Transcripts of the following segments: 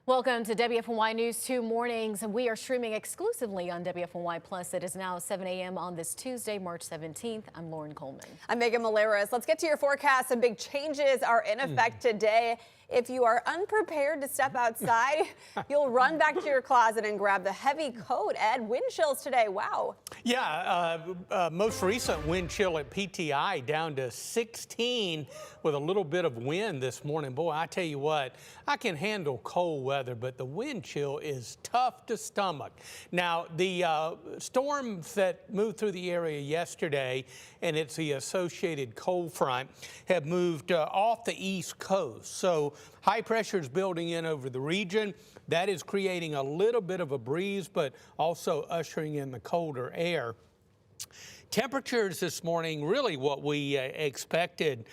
Welcome to WFMY News 2 Mornings. We are streaming exclusively on WFMY Plus. It is now 7 a.m. on this Tuesday, March 17th. I'm Lauren Coleman. I'm Megan Maleras. Let's get to your forecast. Some big changes are in effect today. If you are unprepared to step outside, you'll run back to your closet and grab the heavy coat. Ed, wind chills today. Wow. Yeah, most recent wind chill at PTI down to 16 with a little bit of wind this morning. Boy, I tell you what, I can handle cold weather, but the wind chill is tough to stomach. Now, the storms that moved through the area yesterday, and it's the associated cold front, have moved off the East Coast. So high pressure is building in over the region. That is creating a little bit of a breeze, but also ushering in the colder air. Temperatures this morning, really what we expected,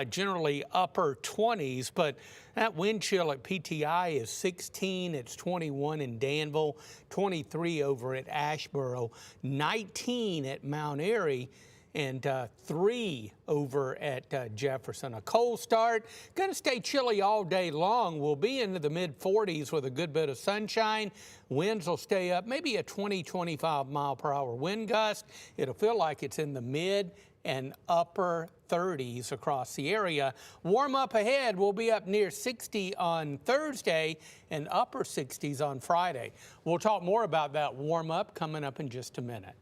generally upper 20s, but that wind chill at PTI is 16, it's 21 in Danville, 23 over at Asheboro, 19 at Mount Airy, and 3 over at Jefferson. A cold start, going to stay chilly all day long. We'll be into the mid 40s with a good bit of sunshine. Winds will stay up, maybe a 20-25 mile per hour wind gust. It'll feel like it's in the mid and upper 30s across the area. Warm up ahead, we'll be up near 60 on Thursday and upper 60s on Friday. We'll talk more about that warm up coming up in just a minute.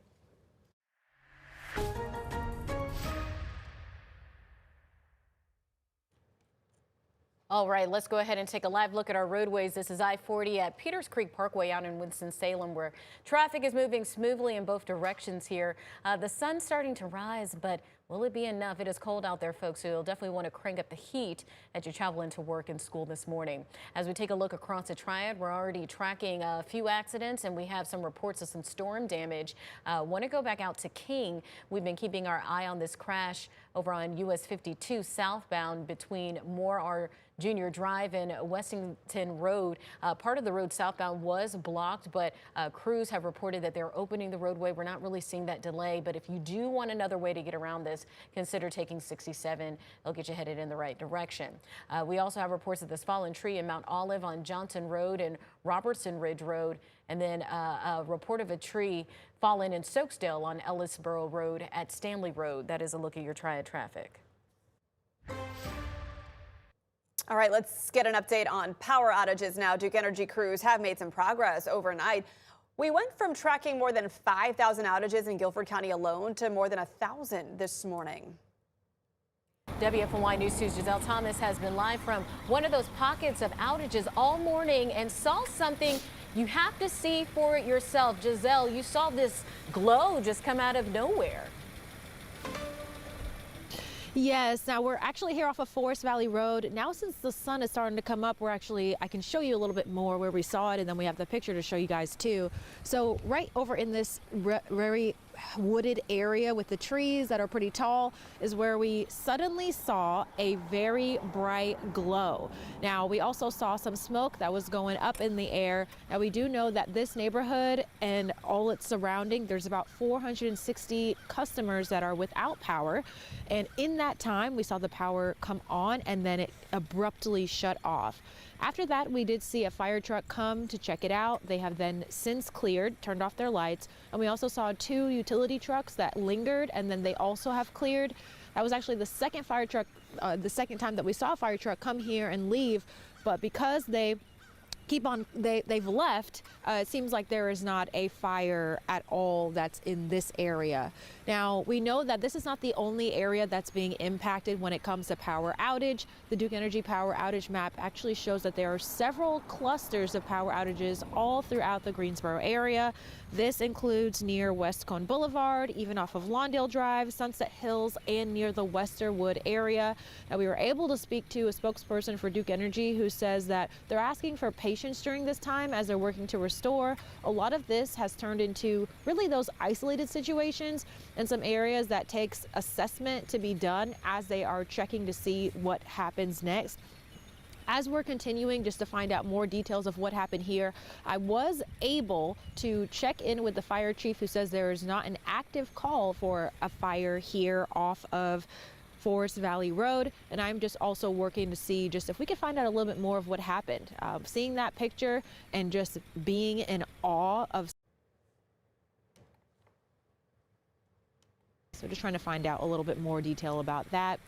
All right, let's go ahead and take a live look at our roadways. This is I-40 at Peters Creek Parkway out in Winston-Salem, where traffic is moving smoothly in both directions here. The sun's starting to rise, but will it be enough? It is cold out there, folks, so you'll definitely want to crank up the heat as you travel into work and school this morning. As we take a look across the Triad, we're already tracking a few accidents, and we have some reports of some storm damage. Want to go back out to King. We've been keeping our eye on this crash over on US 52 southbound between Moore Junior Drive and Westington Road. Part of the road southbound was blocked, but crews have reported that they're opening the roadway. We're not really seeing that delay, but if you do want another way to get around this, consider taking 67. It'll get you headed in the right direction. We also have reports of this fallen tree in Mount Olive on Johnson Road and Robertson Ridge Road, and then a report of a tree fallen in Stokesdale on Ellisboro Road at Stanley Road. That is a look at your Triad traffic. All right, let's get an update on power outages now. Duke Energy crews have made some progress overnight. We went from tracking more than 5,000 outages in Guilford County alone to more than 1,000 this morning. WFMY News 2's Giselle Thomas has been live from one of those pockets of outages all morning and saw something you have to see for it yourself. Giselle, you saw this glow just come out of nowhere. Yes, now we're actually here off of Forest Valley Road. Now since the sun is starting to come up, I can show you a little bit more where we saw it, and then we have the picture to show you guys too. So right over in this very wooded area with the trees that are pretty tall is where we suddenly saw a very bright glow. Now we also saw some smoke that was going up in the air. Now we do know that this neighborhood and all its surrounding, there's about 460 customers that are without power, and in that time we saw the power come on and then it abruptly shut off. After that, we did see a fire truck come to check it out. They have then since cleared, turned off their lights, and we also saw 2 utility trucks that lingered, and then they also have cleared. That was actually the second fire truck, the second time that we saw a fire truck come here and leave, but because they've left, it seems like there is not a fire at all that's in this area. Now, we know that this is not the only area that's being impacted when it comes to power outage. The Duke Energy power outage map actually shows that there are several clusters of power outages all throughout the Greensboro area. This includes near West Cone Boulevard, even off of Lawndale Drive, Sunset Hills, and near the Westerwood area. Now, we were able to speak to a spokesperson for Duke Energy who says that they're asking for patience during this time as they're working to restore. A lot of this has turned into really those isolated situations and some areas that takes assessment to be done as they are checking to see what happens next. As we're continuing just to find out more details of what happened here, I was able to check in with the fire chief, who says there is not an active call for a fire here off of Forest Valley Road, and I'm just also working to see just if we can find out a little bit more of what happened. Seeing that picture and just being in awe of. So just trying to find out a little bit more detail about that.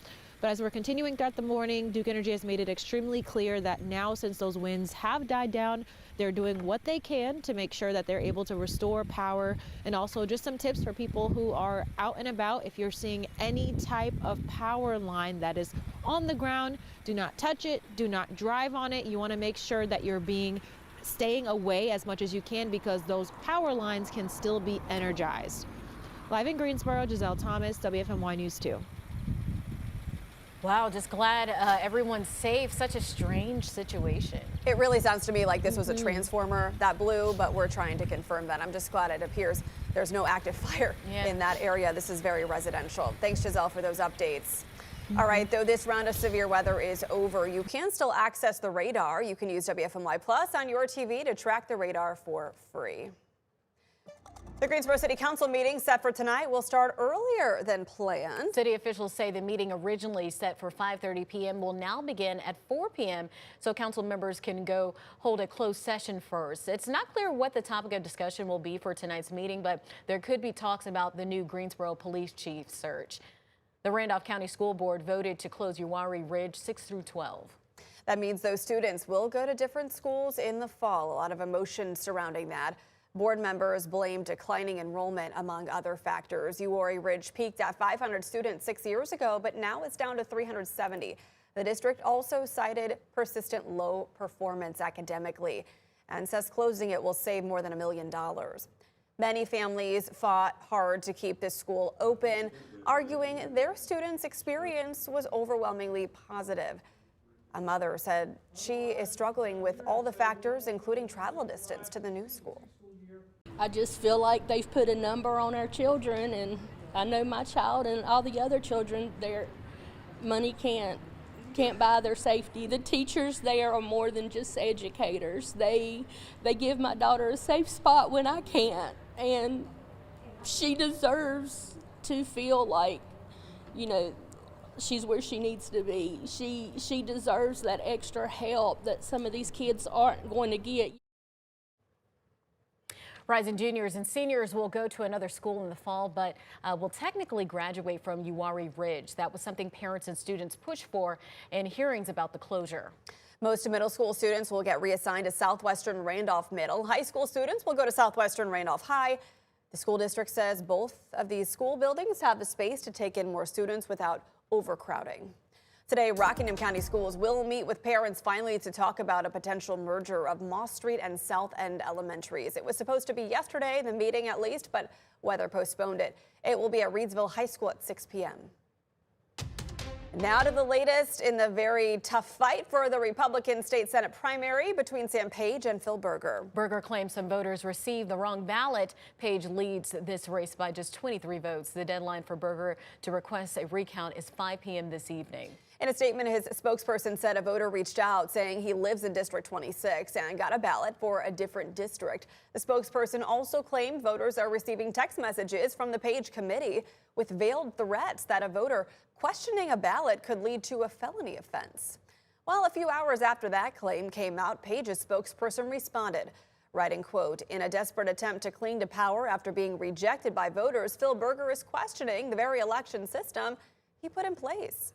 But as we're continuing throughout the morning, Duke Energy has made it extremely clear that now, since those winds have died down, they're doing what they can to make sure that they're able to restore power. And also just some tips for people who are out and about. If you're seeing any type of power line that is on the ground, do not touch it, do not drive on it. You want to make sure that you're staying away as much as you can, because those power lines can still be energized. Live in Greensboro, Giselle Thomas, WFMY News 2. Wow, just glad everyone's safe. Such a strange situation. It really sounds to me like this was a transformer that blew, but we're trying to confirm that. I'm just glad it appears there's no active fire in that area. This is very residential. Thanks, Giselle, for those updates. All right, though this round of severe weather is over, you can still access the radar. You can use WFMY Plus on your TV to track the radar for free. The Greensboro City Council meeting set for tonight will start earlier than planned. City officials say the meeting originally set for 5:30 p.m. will now begin at 4 p.m. so council members can go hold a closed session first. It's not clear what the topic of discussion will be for tonight's meeting, but there could be talks about the new Greensboro police chief search. The Randolph County School Board voted to close Uwharrie Ridge 6 through 12. That means those students will go to different schools in the fall. A lot of emotion surrounding that. Board members blame declining enrollment, among other factors. Uwharrie Ridge peaked at 500 students 6 years ago, but now it's down to 370. The district also cited persistent low performance academically and says closing it will save more than $1 million. Many families fought hard to keep this school open, arguing their students' experience was overwhelmingly positive. A mother said she is struggling with all the factors, including travel distance to the new school. I just feel like they've put a number on our children, and I know my child and all the other children, their money can't buy their safety. The teachers there are more than just educators. They give my daughter a safe spot when I can't, and she deserves to feel like, you know, she's where she needs to be. She deserves that extra help that some of these kids aren't going to get. Rising juniors and seniors will go to another school in the fall, but will technically graduate from Uwharrie Ridge. That was something parents and students pushed for in hearings about the closure. Most middle school students will get reassigned to Southwestern Randolph Middle. High school students will go to Southwestern Randolph High. The school district says both of these school buildings have the space to take in more students without overcrowding. Today, Rockingham County Schools will meet with parents finally to talk about a potential merger of Moss Street and South End Elementaries. It was supposed to be yesterday, the meeting at least, but weather postponed it. It will be at Reedsville High School at 6 p.m. Now to the latest in the very tough fight for the Republican state Senate primary between Sam Page and Phil Berger. Berger claims some voters received the wrong ballot. Page leads this race by just 23 votes. The deadline for Berger to request a recount is 5 p.m. this evening. In a statement, his spokesperson said a voter reached out saying he lives in District 26 and got a ballot for a different district. The spokesperson also claimed voters are receiving text messages from the Page committee with veiled threats that a voter questioning a ballot could lead to a felony offense. Well, a few hours after that claim came out, Page's spokesperson responded, writing, quote, "In a desperate attempt to cling to power after being rejected by voters, Phil Berger is questioning the very election system he put in place."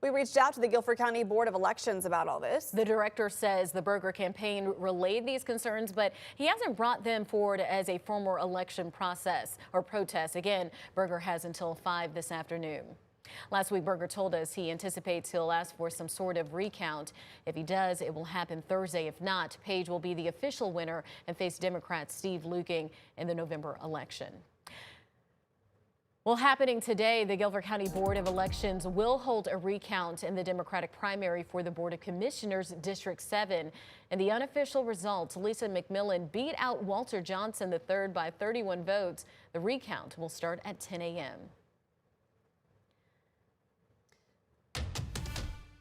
We reached out to the Guilford County Board of Elections about all this. The director says the Berger campaign relayed these concerns, but he hasn't brought them forward as a formal election process or protest. Again, Berger has until 5 this afternoon. Last week, Berger told us he anticipates he'll ask for some sort of recount. If he does, it will happen Thursday. If not, Page will be the official winner and face Democrat Steve Luking in the November election. Well, happening today, the Guilford County Board of Elections will hold a recount in the Democratic primary for the Board of Commissioners District 7. In the unofficial results, Lisa McMillan beat out Walter Johnson III by 31 votes. The recount will start at 10 a.m.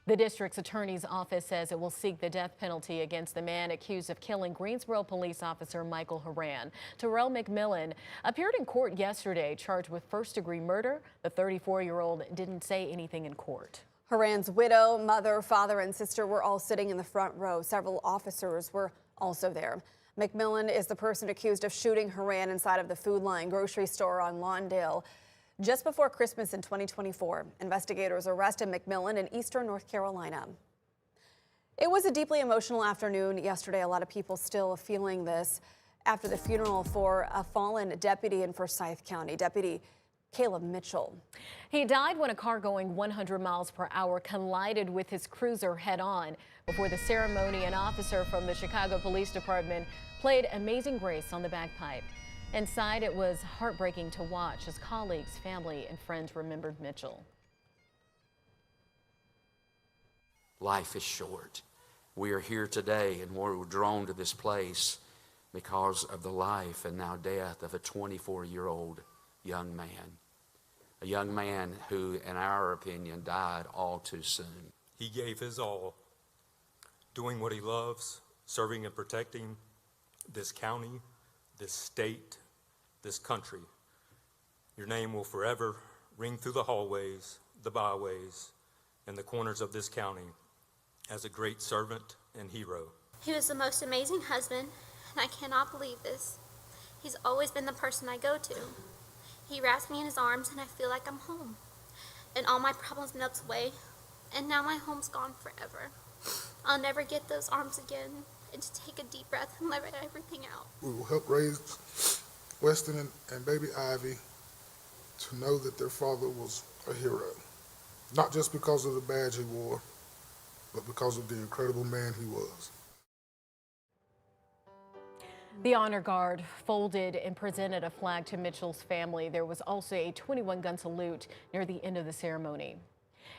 The district's attorney's office says it will seek the death penalty against the man accused of killing Greensboro police officer Michael Horan. Terrell McMillan appeared in court yesterday, charged with first-degree murder. The 34-year-old didn't say anything in court. Horan's widow, mother, father, and sister were all sitting in the front row. Several officers were also there. McMillan is the person accused of shooting Horan inside of the Food Line grocery store on Lawndale just before Christmas in 2024. Investigators arrested McMillan in eastern North Carolina. It was a deeply emotional afternoon yesterday. A lot of people still feeling this after the funeral for a fallen deputy in Forsyth County, Deputy Caleb Mitchell. He died when a car going 100 miles per hour collided with his cruiser head-on. Before the ceremony, an officer from the Chicago Police Department played Amazing Grace on the bagpipe. Inside, it was heartbreaking to watch as colleagues, family, and friends remembered Mitchell. Life is short. We are here today and we're drawn to this place because of the life and now death of a 24-year-old young man. A young man who, in our opinion, died all too soon. He gave his all, doing what he loves, serving and protecting this county, this state, this country. Your name will forever ring through the hallways, the byways, and the corners of this county as a great servant and hero. He was the most amazing husband, and I cannot believe this. He's always been the person I go to. He wraps me in his arms and I feel like I'm home. And all my problems melt away, and now my home's gone forever. I'll never get those arms again, and to take a deep breath and let everything out. We will help raise Weston and baby Ivy to know that their father was a hero. Not just because of the badge he wore, but because of the incredible man he was. The honor guard folded and presented a flag to Mitchell's family. There was also a 21-gun salute near the end of the ceremony.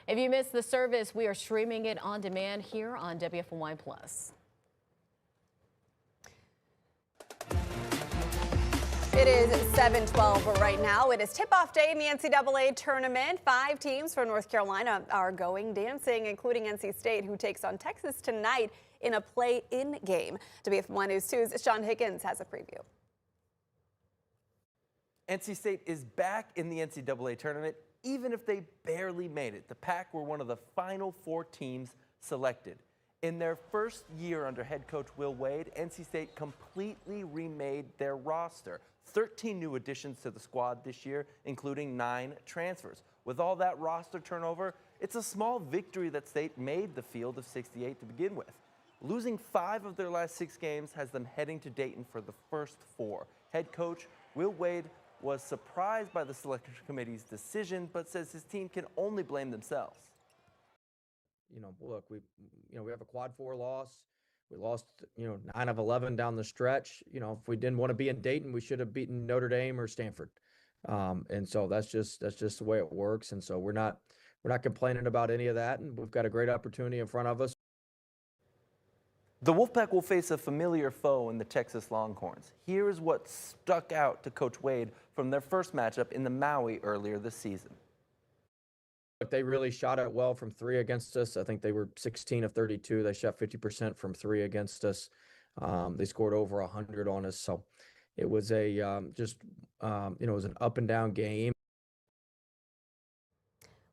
If you missed the service, we are streaming it on demand here on WFMY+. It is 7:12 right now. It is tip-off day in the NCAA tournament. 5 teams from North Carolina are going dancing, including NC State, who takes on Texas tonight in a play-in game. WFMY News 2's Sean Higgins has a preview. NC State is back in the NCAA tournament, even if they barely made it. The Pack were one of the final 4 teams selected. In their first year under head coach Will Wade, NC State completely remade their roster. 13 new additions to the squad this year, including 9 transfers. With all that roster turnover, it's a small victory that State made the field of 68 to begin with. Losing 5 of their last 6 games has them heading to Dayton for the first 4. Head coach Will Wade was surprised by the selection committee's decision, but says his team can only blame themselves. Look, we have a quad 4 loss. We lost, 9 of 11 down the stretch. If we didn't want to be in Dayton, we should have beaten Notre Dame or Stanford. And so that's just the way it works. And so we're not complaining about any of that. And we've got a great opportunity in front of us. The Wolfpack will face a familiar foe in the Texas Longhorns. Here is what stuck out to Coach Wade from their first matchup in the Maui earlier this season. They really shot it well from 3 against us. I think they were 16 of 32. They shot 50% from 3 against us. They scored over 100 on us. So it was it was an up and down game.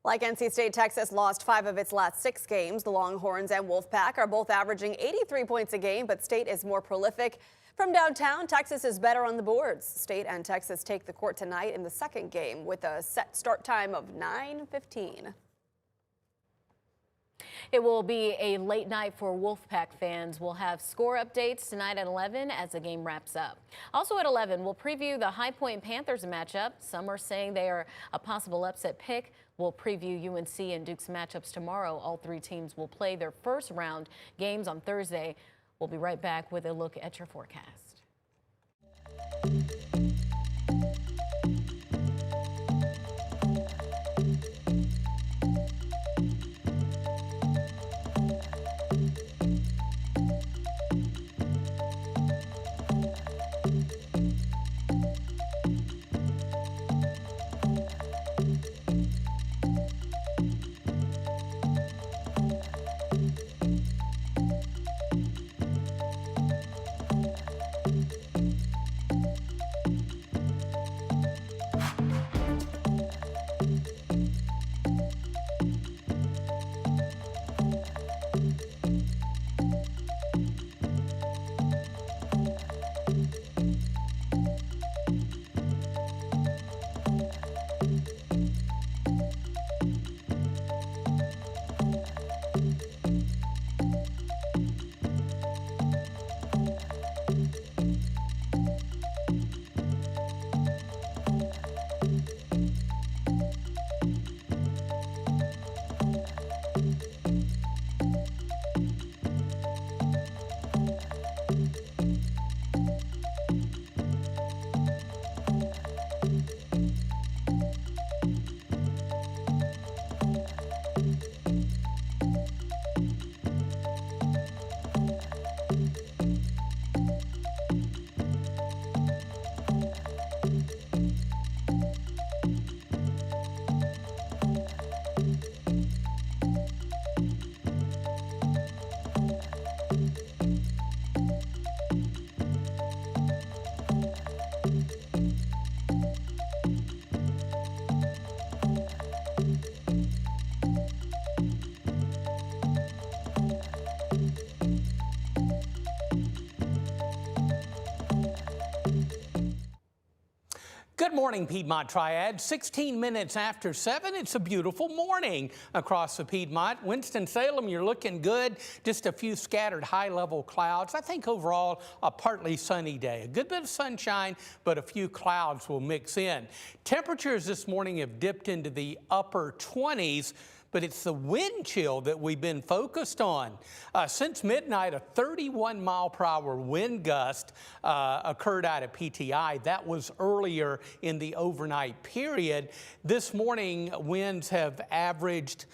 Like NC State, Texas lost 5 of its last 6 games. The Longhorns and Wolfpack are both averaging 83 points a game, but State is more prolific. From downtown, Texas is better on the boards. State and Texas take the court tonight in the second game with a set start time of 9:15. It will be a late night for Wolfpack fans. We'll have score updates tonight at 11 as the game wraps up. Also at 11, we'll preview the High Point Panthers matchup. Some are saying they are a possible upset pick. We'll preview UNC and Duke's matchups tomorrow. All 3 teams will play their first round games on Thursday. We'll be right back with a look at your forecast. Good morning, Piedmont Triad. 16 minutes after 7. It's a beautiful morning across the Piedmont. Winston-Salem, you're looking good. Just a few scattered high-level clouds. I think overall a partly sunny day. A good bit of sunshine, but a few clouds will mix in. Temperatures this morning have dipped into the upper 20s. But it's the wind chill that we've been focused on. Since midnight, a 31-mile-per-hour wind gust occurred out at PTI. That was earlier in the overnight period. This morning, winds have averaged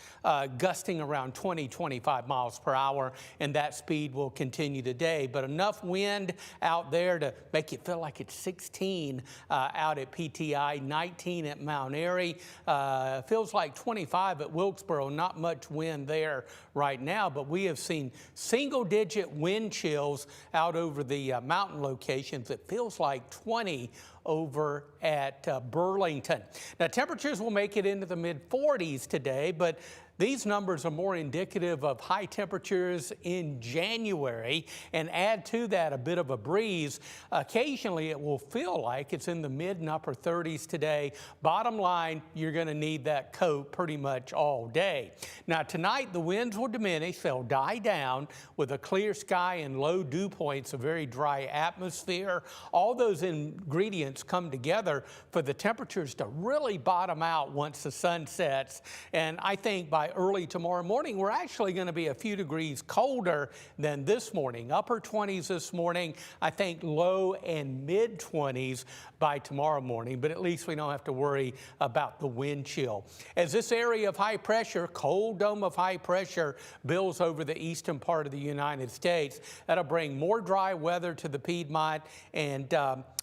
gusting around 20-25 miles per hour, and that speed will continue today. But enough wind out there to make you feel like it's 16 out at PTI, 19 at Mount Airy. Feels like 25 at Wilkesboro. Not much wind there right now, but we have seen single-digit wind chills out over the mountain locations. It feels like 20 over at Burlington. Now, temperatures will make it into the mid-40s today, but these numbers are more indicative of high temperatures in January, and add to that a bit of a breeze. Occasionally, it will feel like it's in the mid and upper 30s today. Bottom line, you're going to need that coat pretty much all day. Now, tonight, the winds will diminish. They'll die down with a clear sky and low dew points, a very dry atmosphere. All those ingredients come together for the temperatures to really bottom out once the sun sets. And I think by early tomorrow morning, we're actually going to be a few degrees colder than this morning. Upper 20s this morning, I think low and mid 20s by tomorrow morning, but at least we don't have to worry about the wind chill. As this area of high pressure, cold dome of high pressure, builds over the eastern part of the United States, that'll bring more dry weather to the Piedmont and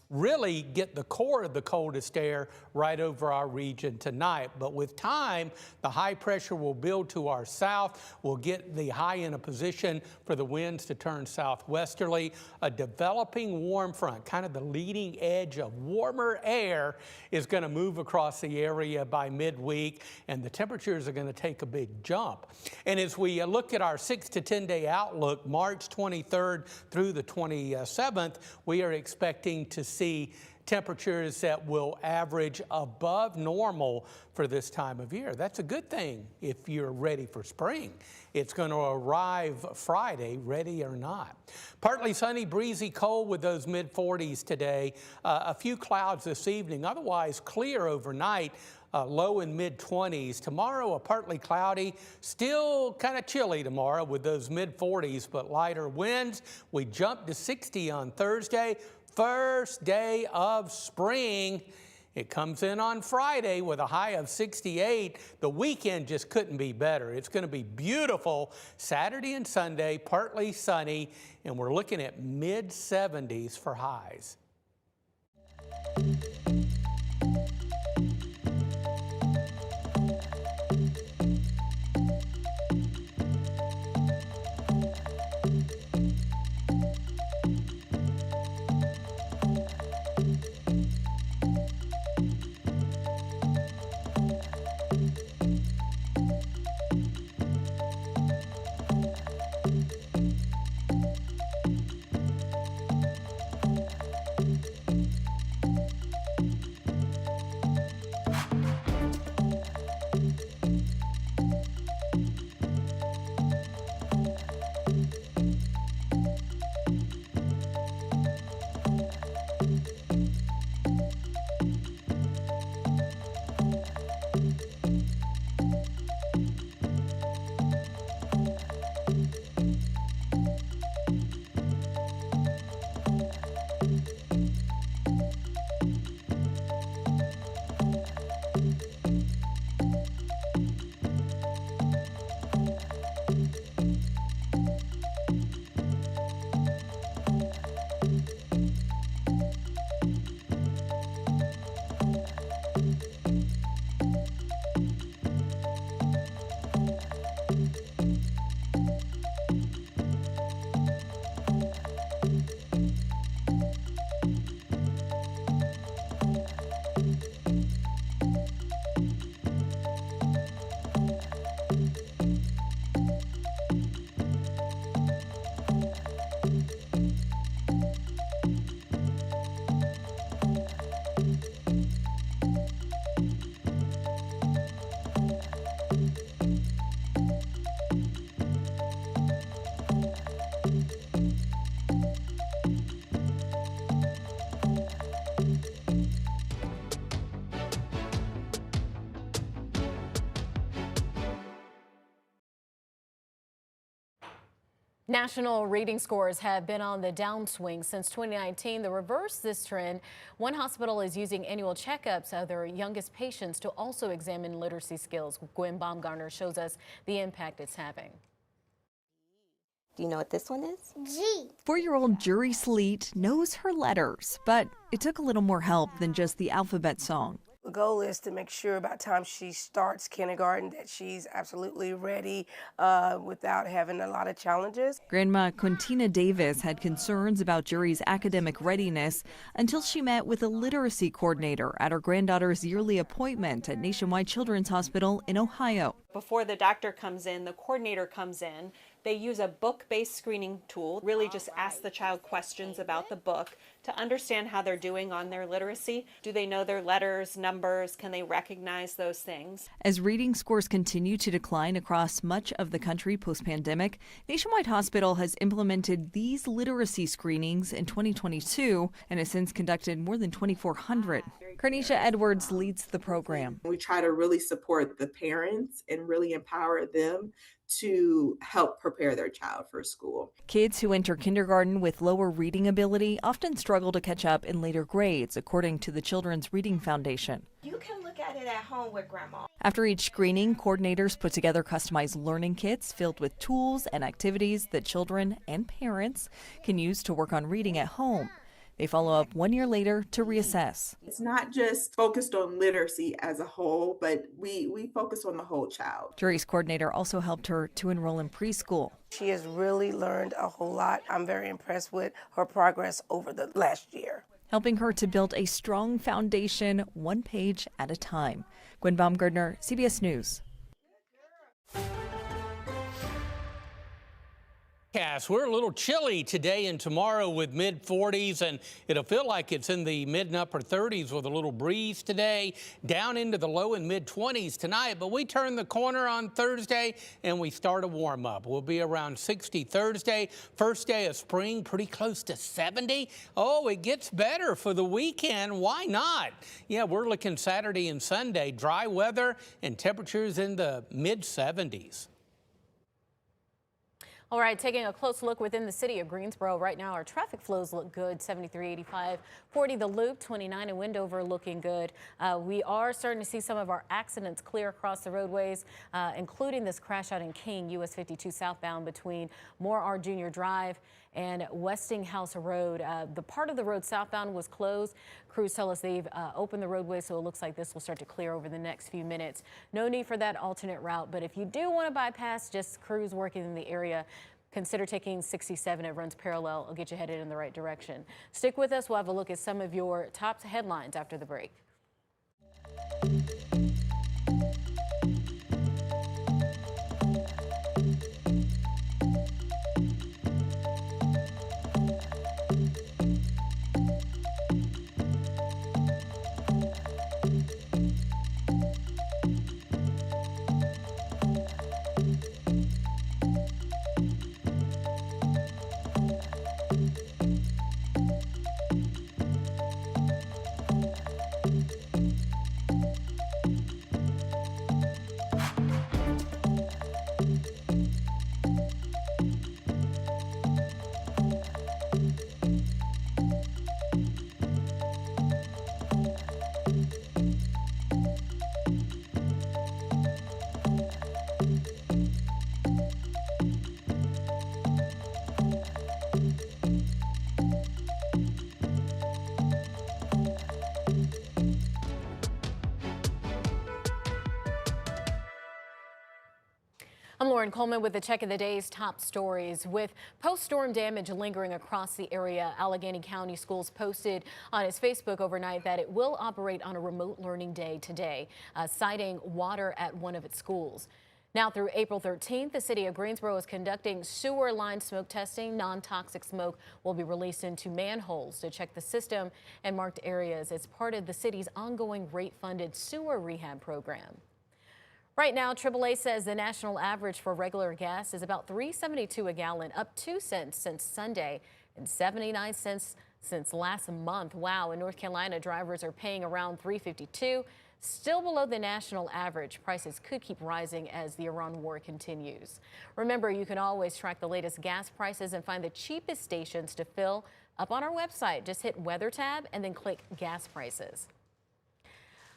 really get the core of the coldest air right over our region tonight. But with time, the high pressure will build to our south. We'll get the high in a position for the winds to turn southwesterly. A developing warm front, kind of the leading edge of warmer air, is going to move across the area by midweek, and the temperatures are going to take a big jump. And as we look at our 6 to 10 day outlook, March 23rd through the 27th, we are expecting to see temperatures that will average above normal for this time of year. That's a good thing if you're ready for spring. It's going to arrive Friday, ready or not. Partly sunny, breezy, cold with those mid-40s today. A few clouds this evening, otherwise clear overnight. Low and mid-20s. Tomorrow, a partly cloudy, still kind of chilly tomorrow with those mid-40s, but lighter winds. We jump to 60 on Thursday. First day of spring. It comes in on Friday with a high of 68. The weekend just couldn't be better. It's going to be beautiful Saturday and Sunday, partly sunny, and we're looking at mid-70s for highs. National reading scores have been on the downswing since 2019. To reverse this trend, one hospital is using annual checkups of their youngest patients to also examine literacy skills. Gwen Baumgartner shows us the impact it's having. Do you know what this one is? G. 4-year-old Jury Sleet knows her letters, but it took a little more help than just the alphabet song. The goal is to make sure by the time she starts kindergarten that she's absolutely ready without having a lot of challenges. Grandma Quintina Davis had concerns about Jury's academic readiness until she met with a literacy coordinator at her granddaughter's yearly appointment at Nationwide Children's Hospital in Ohio. Before the doctor comes in, the coordinator comes in. They use a book-based screening tool, really just ask the child questions about the book to understand how they're doing on their literacy. Do they know their letters, numbers? Can they recognize those things? As reading scores continue to decline across much of the country post-pandemic, Nationwide Hospital has implemented these literacy screenings in 2022 and has since conducted more than 2,400. Carnisha Edwards leads the program. We try to really support the parents and really empower them to help prepare their child for school. Kids who enter kindergarten with lower reading ability often struggle to catch up in later grades, according to the Children's Reading Foundation. You can look at it at home with Grandma. After each screening, coordinators put together customized learning kits filled with tools and activities that children and parents can use to work on reading at home. They follow up 1 year later to reassess. It's not just focused on literacy as a whole, but we focus on the whole child. Jury's coordinator also helped her to enroll in preschool. She has really learned a whole lot. I'm very impressed with her progress over the last year. Helping her to build a strong foundation, one page at a time. Gwen Baumgartner, CBS News. We're a little chilly today and tomorrow with mid-40s, and it'll feel like it's in the mid and upper 30s with a little breeze today, down into the low and mid-20s tonight. But we turn the corner on Thursday and we start a warm-up. We'll be around 60 Thursday. First day of spring, pretty close to 70. Oh, it gets better for the weekend. Why not? Yeah, we're looking Saturday and Sunday, dry weather and temperatures in the mid-70s. All right, taking a close look within the city of Greensboro right now, our traffic flows look good. 73, 85, 40 the Loop, 29 in Wendover looking good. We are starting to see some of our accidents clear across the roadways, including this crash out in King, US 52 southbound between Moore R. Jr. Drive and Westinghouse Road. The part of the road southbound was closed. Crews tell us they've opened the roadway, so it looks like this will start to clear over the next few minutes. No need for that alternate route, but if you do want to bypass just crews working in the area, consider taking 67. It runs parallel. It'll get you headed in the right direction. Stick with us. We'll have a look at some of your top headlines after the break. I'm Lauren Coleman with the check of the day's top stories. With post-storm damage lingering across the area, Allegheny County Schools posted on its Facebook overnight that it will operate on a remote learning day today, citing water at one of its schools. Now through April 13th, the city of Greensboro is conducting sewer line smoke testing. Non-toxic smoke will be released into manholes to check the system and marked areas as part of the city's ongoing rate-funded sewer rehab program. Right now, AAA says the national average for regular gas is about $3.72 a gallon, up 2 cents since Sunday and 79 cents since last month. Wow, in North Carolina, drivers are paying around $3.52. still below the national average. Prices could keep rising as the Iran war continues. Remember, you can always track the latest gas prices and find the cheapest stations to fill up on our website. Just hit Weather tab and then click Gas Prices.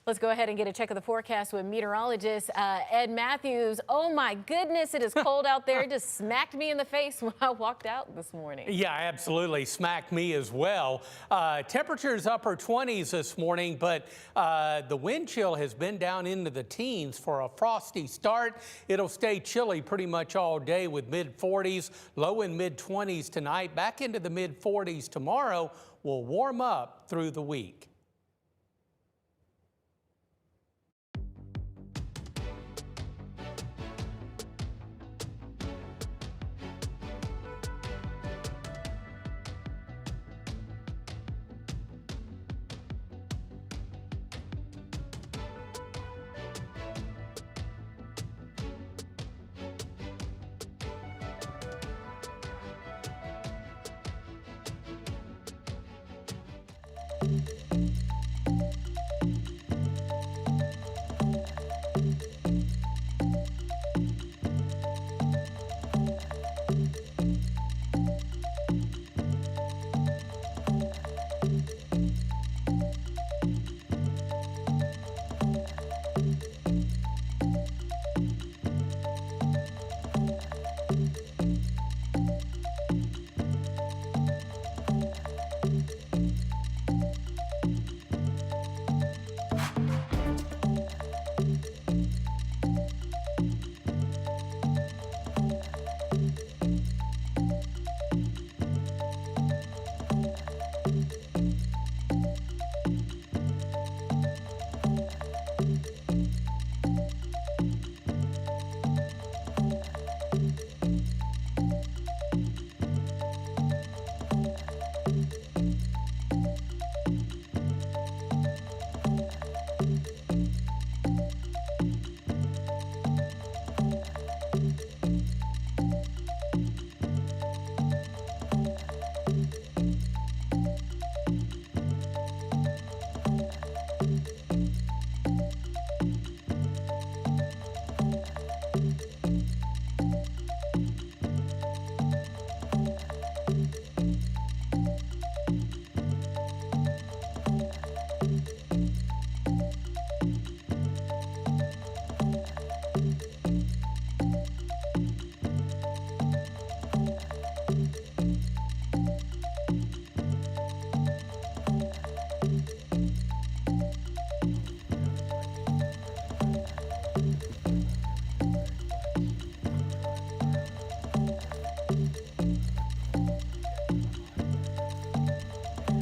Let's go ahead and get a check of the forecast with meteorologist Ed Matthews. Oh my goodness, it is cold out there. It just smacked me in the face when I walked out this morning. Yeah, absolutely. Smacked me as well. Temperatures upper 20s this morning, but the wind chill has been down into the teens for a frosty start. It'll stay chilly pretty much all day with mid 40s, low and mid 20s tonight. Back into the mid 40s tomorrow. Will warm up through the week.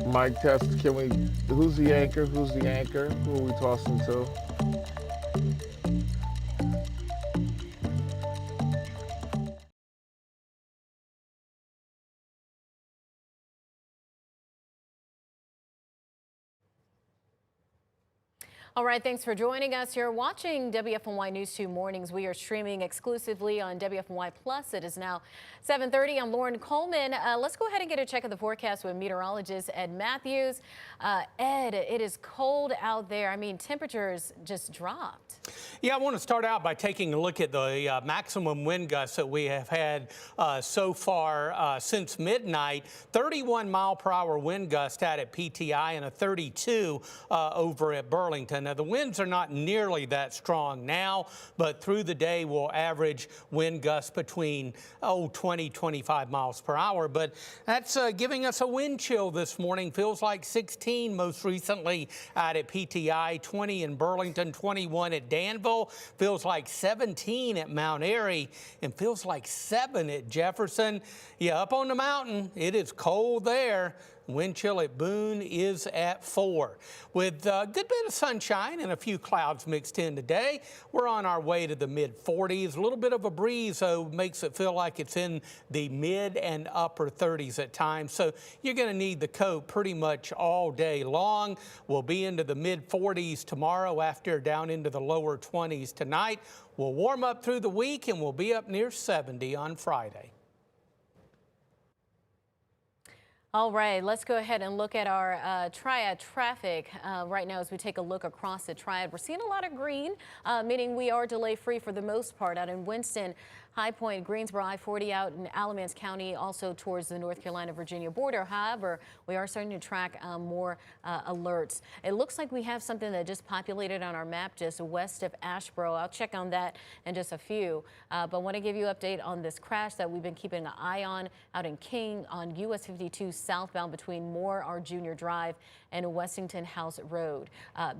Mic test, who's the anchor? Who's the anchor? Who are we tossing to? All right, thanks for joining us. You're watching WFMY News 2 Mornings. We are streaming exclusively on WFMY Plus. It is now 7:30. I'm Lauren Coleman. Let's go ahead and get a check of the forecast with meteorologist Ed Matthews. Ed, it is cold out there. I mean, temperatures just dropped. Yeah, I want to start out by taking a look at the maximum wind gusts that we have had so far since midnight. 31-mile-per-hour wind gust out at PTI and a 32 over at Burlington. Now, the winds are not nearly that strong now, but through the day we'll average wind gusts between 20, 25 miles per hour. But that's giving us a wind chill this morning. Feels like 16 most recently out at PTI, 20 in Burlington, 21 at Danville. Feels like 17 at Mount Airy and feels like 7 at Jefferson. Yeah, up on the mountain, it is cold there. Wind chill at Boone is at 4. With a good bit of sunshine and a few clouds mixed in today, we're on our way to the mid-40s. A little bit of a breeze, though, makes it feel like it's in the mid and upper 30s at times. So you're going to need the coat pretty much all day long. We'll be into the mid-40s tomorrow after down into the lower 20s tonight. We'll warm up through the week and we'll be up near 70 on Friday. All right, let's go ahead and look at our triad traffic right now as we take a look across the triad. We're seeing a lot of green, meaning we are delay free for the most part out in Winston, High Point, Greensboro, I-40 out in Alamance County, also towards the North Carolina-Virginia border. However, we are starting to track more alerts. It looks like we have something that just populated on our map just west of Asheboro. I'll check on that in just a few, but want to give you an update on this crash that we've been keeping an eye on out in King on US 52 southbound between Moore R. Jr. Drive and Westington House Road.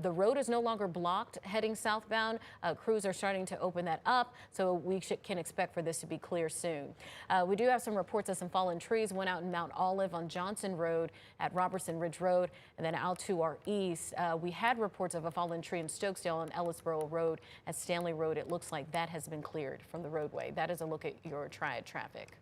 The road is no longer blocked heading southbound. Crews are starting to open that up, so we can expect for this to be clear soon. We do have some reports of some fallen trees. One out in Mount Olive on Johnson Road at Robertson Ridge Road, and then out to our east, we had reports of a fallen tree in Stokesdale on Ellisboro Road at Stanley Road. It looks like that has been cleared from the roadway. That is a look at your triad traffic.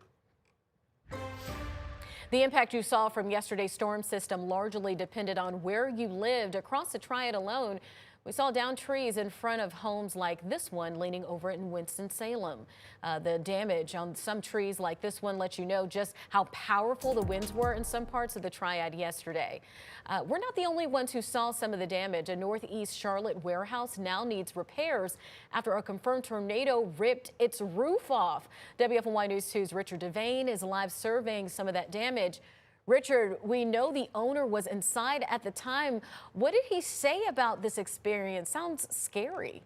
The impact you saw from yesterday's storm system largely depended on where you lived. Across the triad alone, we saw downed trees in front of homes like this one leaning over in Winston-Salem. The damage on some trees like this one lets you know just how powerful the winds were in some parts of the triad yesterday. We're not the only ones who saw some of the damage. A northeast Charlotte warehouse now needs repairs after a confirmed tornado ripped its roof off. WFMY News 2's Richard Devane is live surveying some of that damage. Richard, we know the owner was inside at the time. What did he say about this experience? Sounds scary.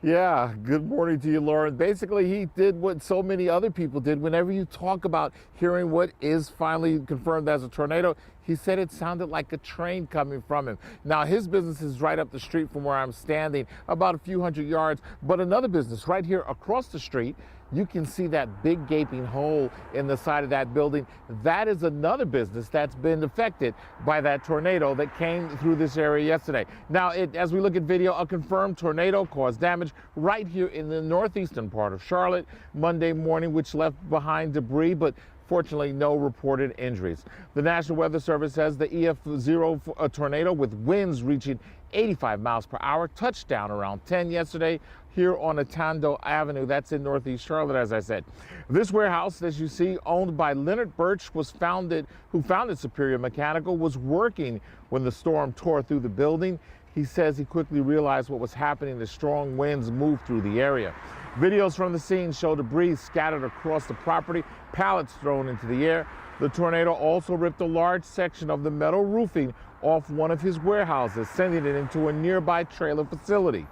Yeah, good morning to you, Lauren. Basically, he did what so many other people did. Whenever you talk about hearing what is finally confirmed as a tornado, he said it sounded like a train coming from him. Now, his business is right up the street from where I'm standing, about a few hundred yards, but another business right here across the street, you can see that big gaping hole in the side of that building. That is another business that's been affected by that tornado that came through this area yesterday. Now, as we look at video, a confirmed tornado caused damage right here in the northeastern part of Charlotte Monday morning, which left behind debris, but fortunately, no reported injuries. The National Weather Service says the EF0 tornado with winds reaching 85 miles per hour touched down around 10 yesterday here on Atondo Avenue. That's in northeast Charlotte, as I said. This warehouse that you see, owned by Leonard Birch, who founded Superior Mechanical, was working when the storm tore through the building. He says he quickly realized what was happening as strong winds moved through the area. Videos from the scene show debris scattered across the property, pallets thrown into the air. The tornado also ripped a large section of the metal roofing off one of his warehouses, sending it into a nearby trailer facility.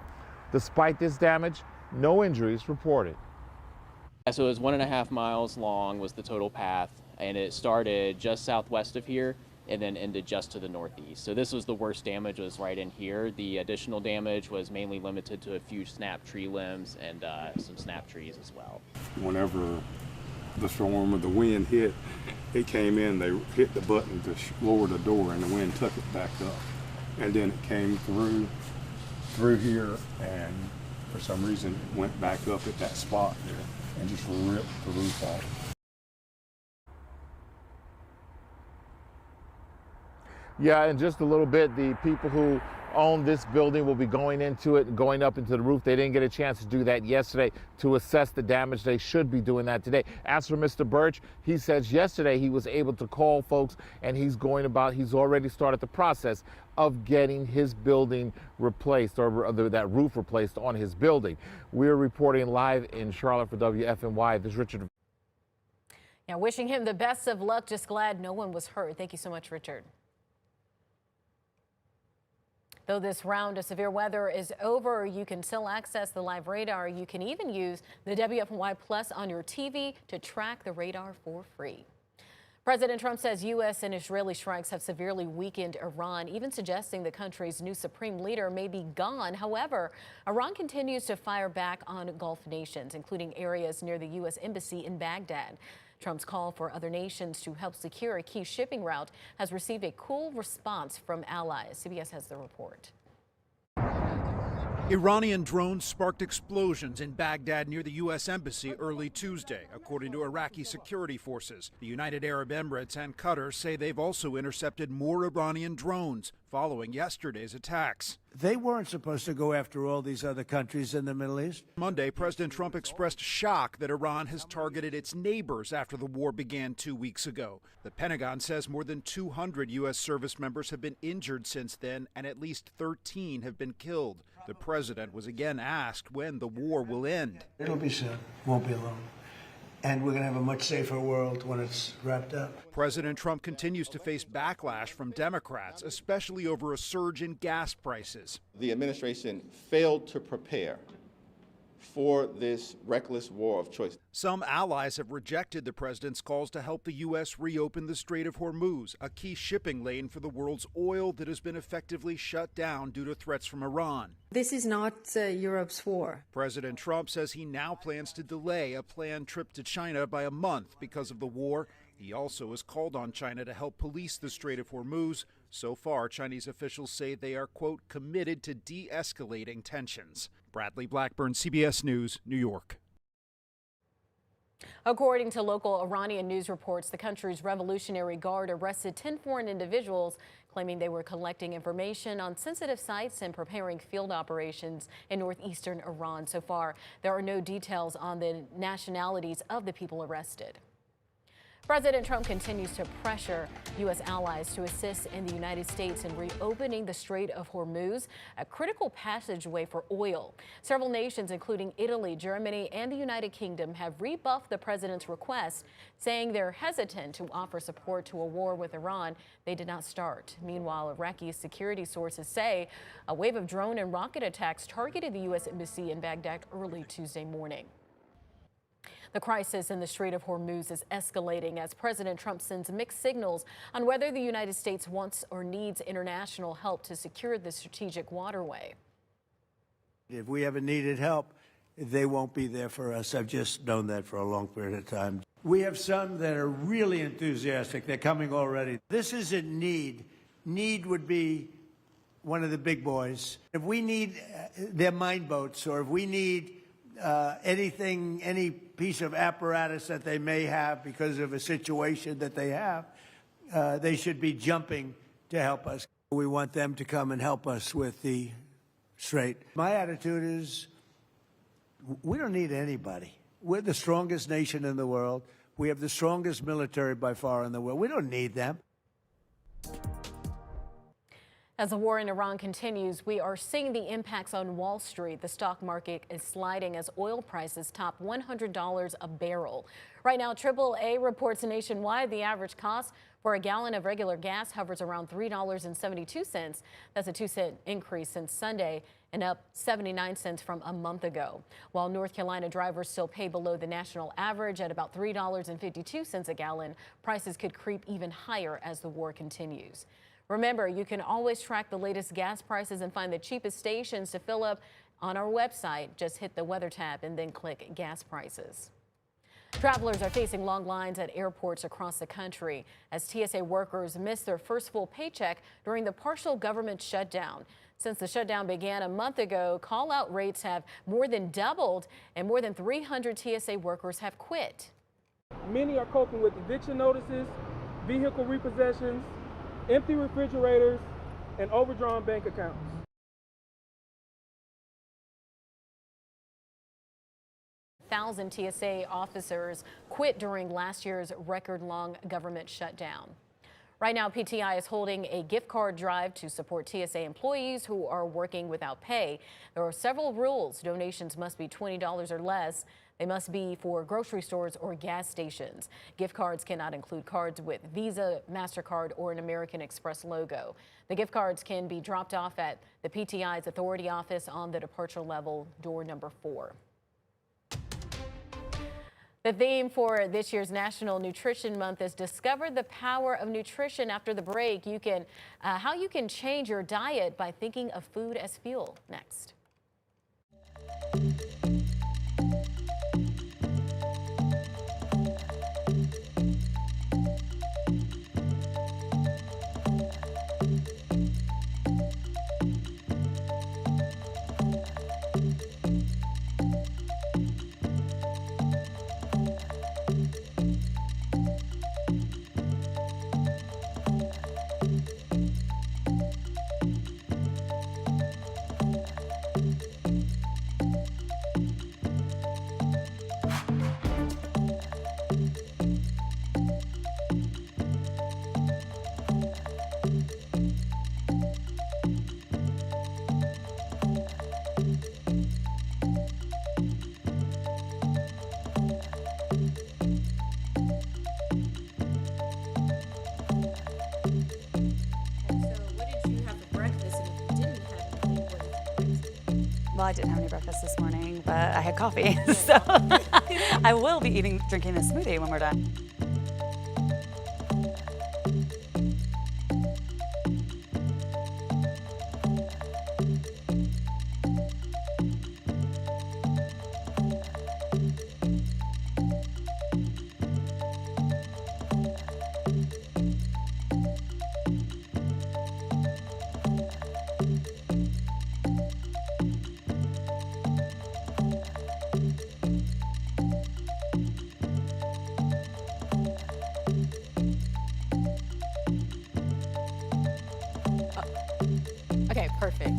Despite this damage, no injuries reported. So it was 1.5 miles long was the total path, and it started just southwest of here and then ended just to the northeast. So this was the worst damage, was right in here. The additional damage was mainly limited to a few snapped tree limbs and some snapped trees as well. Whenever the storm or the wind hit, it came in, they hit the button to lower the door and the wind took it back up. And then it came through here, and for some reason it went back up at that spot there and just ripped the roof off. Yeah, in just a little bit, the people who own this building will be going into it and going up into the roof. They didn't get a chance to do that yesterday to assess the damage. They should be doing that today. As for Mr. Birch, he says yesterday he was able to call folks, and he's already started the process of getting his building replaced, or that roof replaced on his building. We're reporting live in Charlotte for WFMY. This is Richard. Yeah, wishing him the best of luck. Just glad no one was hurt. Thank you so much, Richard. Though this round of severe weather is over, you can still access the live radar. You can even use the WFMY Plus on your TV to track the radar for free. President Trump says U.S. and Israeli strikes have severely weakened Iran, even suggesting the country's new supreme leader may be gone. However, Iran continues to fire back on Gulf nations, including areas near the U.S. Embassy in Baghdad. Trump's call for other nations to help secure a key shipping route has received a cool response from allies. CBS has the report. Iranian drones sparked explosions in Baghdad near the U.S. Embassy early Tuesday, according to Iraqi security forces. The United Arab Emirates and Qatar say they've also intercepted more Iranian drones following yesterday's attacks. They weren't supposed to go after all these other countries in the Middle East. Monday, President Trump expressed shock that Iran has targeted its neighbors after the war began 2 weeks ago. The Pentagon says more than 200 U.S. service members have been injured since then, and at least 13 have been killed. The president was again asked when the war will end. It'll be soon, won't be long. And we're going to have a much safer world when it's wrapped up. President Trump continues to face backlash from Democrats, especially over a surge in gas prices. The administration failed to prepare for this reckless war of choice. Some allies have rejected the president's calls to help the U.S. reopen the Strait of Hormuz, a key shipping lane for the world's oil that has been effectively shut down due to threats from Iran. This is not Europe's war. President Trump says he now plans to delay a planned trip to China by a month because of the war. He also has called on China to help police the Strait of Hormuz. So far, Chinese officials say they are, quote, committed to de-escalating tensions. Bradley Blackburn, CBS News, New York. According to local Iranian news reports, the country's Revolutionary Guard arrested 10 foreign individuals claiming they were collecting information on sensitive sites and preparing field operations in northeastern Iran. So far, there are no details on the nationalities of the people arrested. President Trump continues to pressure U.S. allies to assist in the United States in reopening the Strait of Hormuz, a critical passageway for oil. Several nations, including Italy, Germany, and the United Kingdom, have rebuffed the president's request, saying they're hesitant to offer support to a war with Iran they did not start. Meanwhile, Iraqi security sources say a wave of drone and rocket attacks targeted the U.S. embassy in Baghdad early Tuesday morning. The crisis in the Strait of Hormuz is escalating as President Trump sends mixed signals on whether the United States wants or needs international help to secure the strategic waterway. If we ever needed help, they won't be there for us. I've just known that for a long period of time. We have some that are really enthusiastic. They're coming already. This isn't need. Need would be one of the big boys. If we need their mine boats, or if we need anything, any piece of apparatus that they may have because of a situation that they have, they should be jumping to help us. We want them to come and help us with the strait. My attitude is we don't need anybody. We're the strongest nation in the world. We have the strongest military by far in the world. We don't need them. As the war in Iran continues, we are seeing the impacts on Wall Street. The stock market is sliding as oil prices top $100 a barrel. Right now, AAA reports nationwide the average cost for a gallon of regular gas hovers around $3.72. That's a 2-cent increase since Sunday and up 79 cents from a month ago. While North Carolina drivers still pay below the national average at about $3.52 a gallon, prices could creep even higher as the war continues. Remember, you can always track the latest gas prices and find the cheapest stations to fill up on our website. Just hit the weather tab and then click gas prices. Travelers are facing long lines at airports across the country as TSA workers miss their first full paycheck during the partial government shutdown. Since the shutdown began a month ago, call-out rates have more than doubled and more than 300 TSA workers have quit. Many are coping with eviction notices, vehicle repossessions, empty refrigerators, and overdrawn bank accounts. Thousand TSA officers quit during last year's record-long government shutdown. Right now, PTI is holding a gift card drive to support TSA employees who are working without pay. There are several rules. Donations must be $20 or less. They must be for grocery stores or gas stations. Gift cards cannot include cards with Visa, MasterCard, or an American Express logo. The gift cards can be dropped off at the PTI's authority office on the departure level, door number 4. The theme for this year's National Nutrition Month is Discover the Power of Nutrition. After the break, how you can change your diet by thinking of food as fuel. Next. Well, I didn't have any breakfast this morning, but I had coffee. So I will be drinking this smoothie when we're done. Okay, perfect.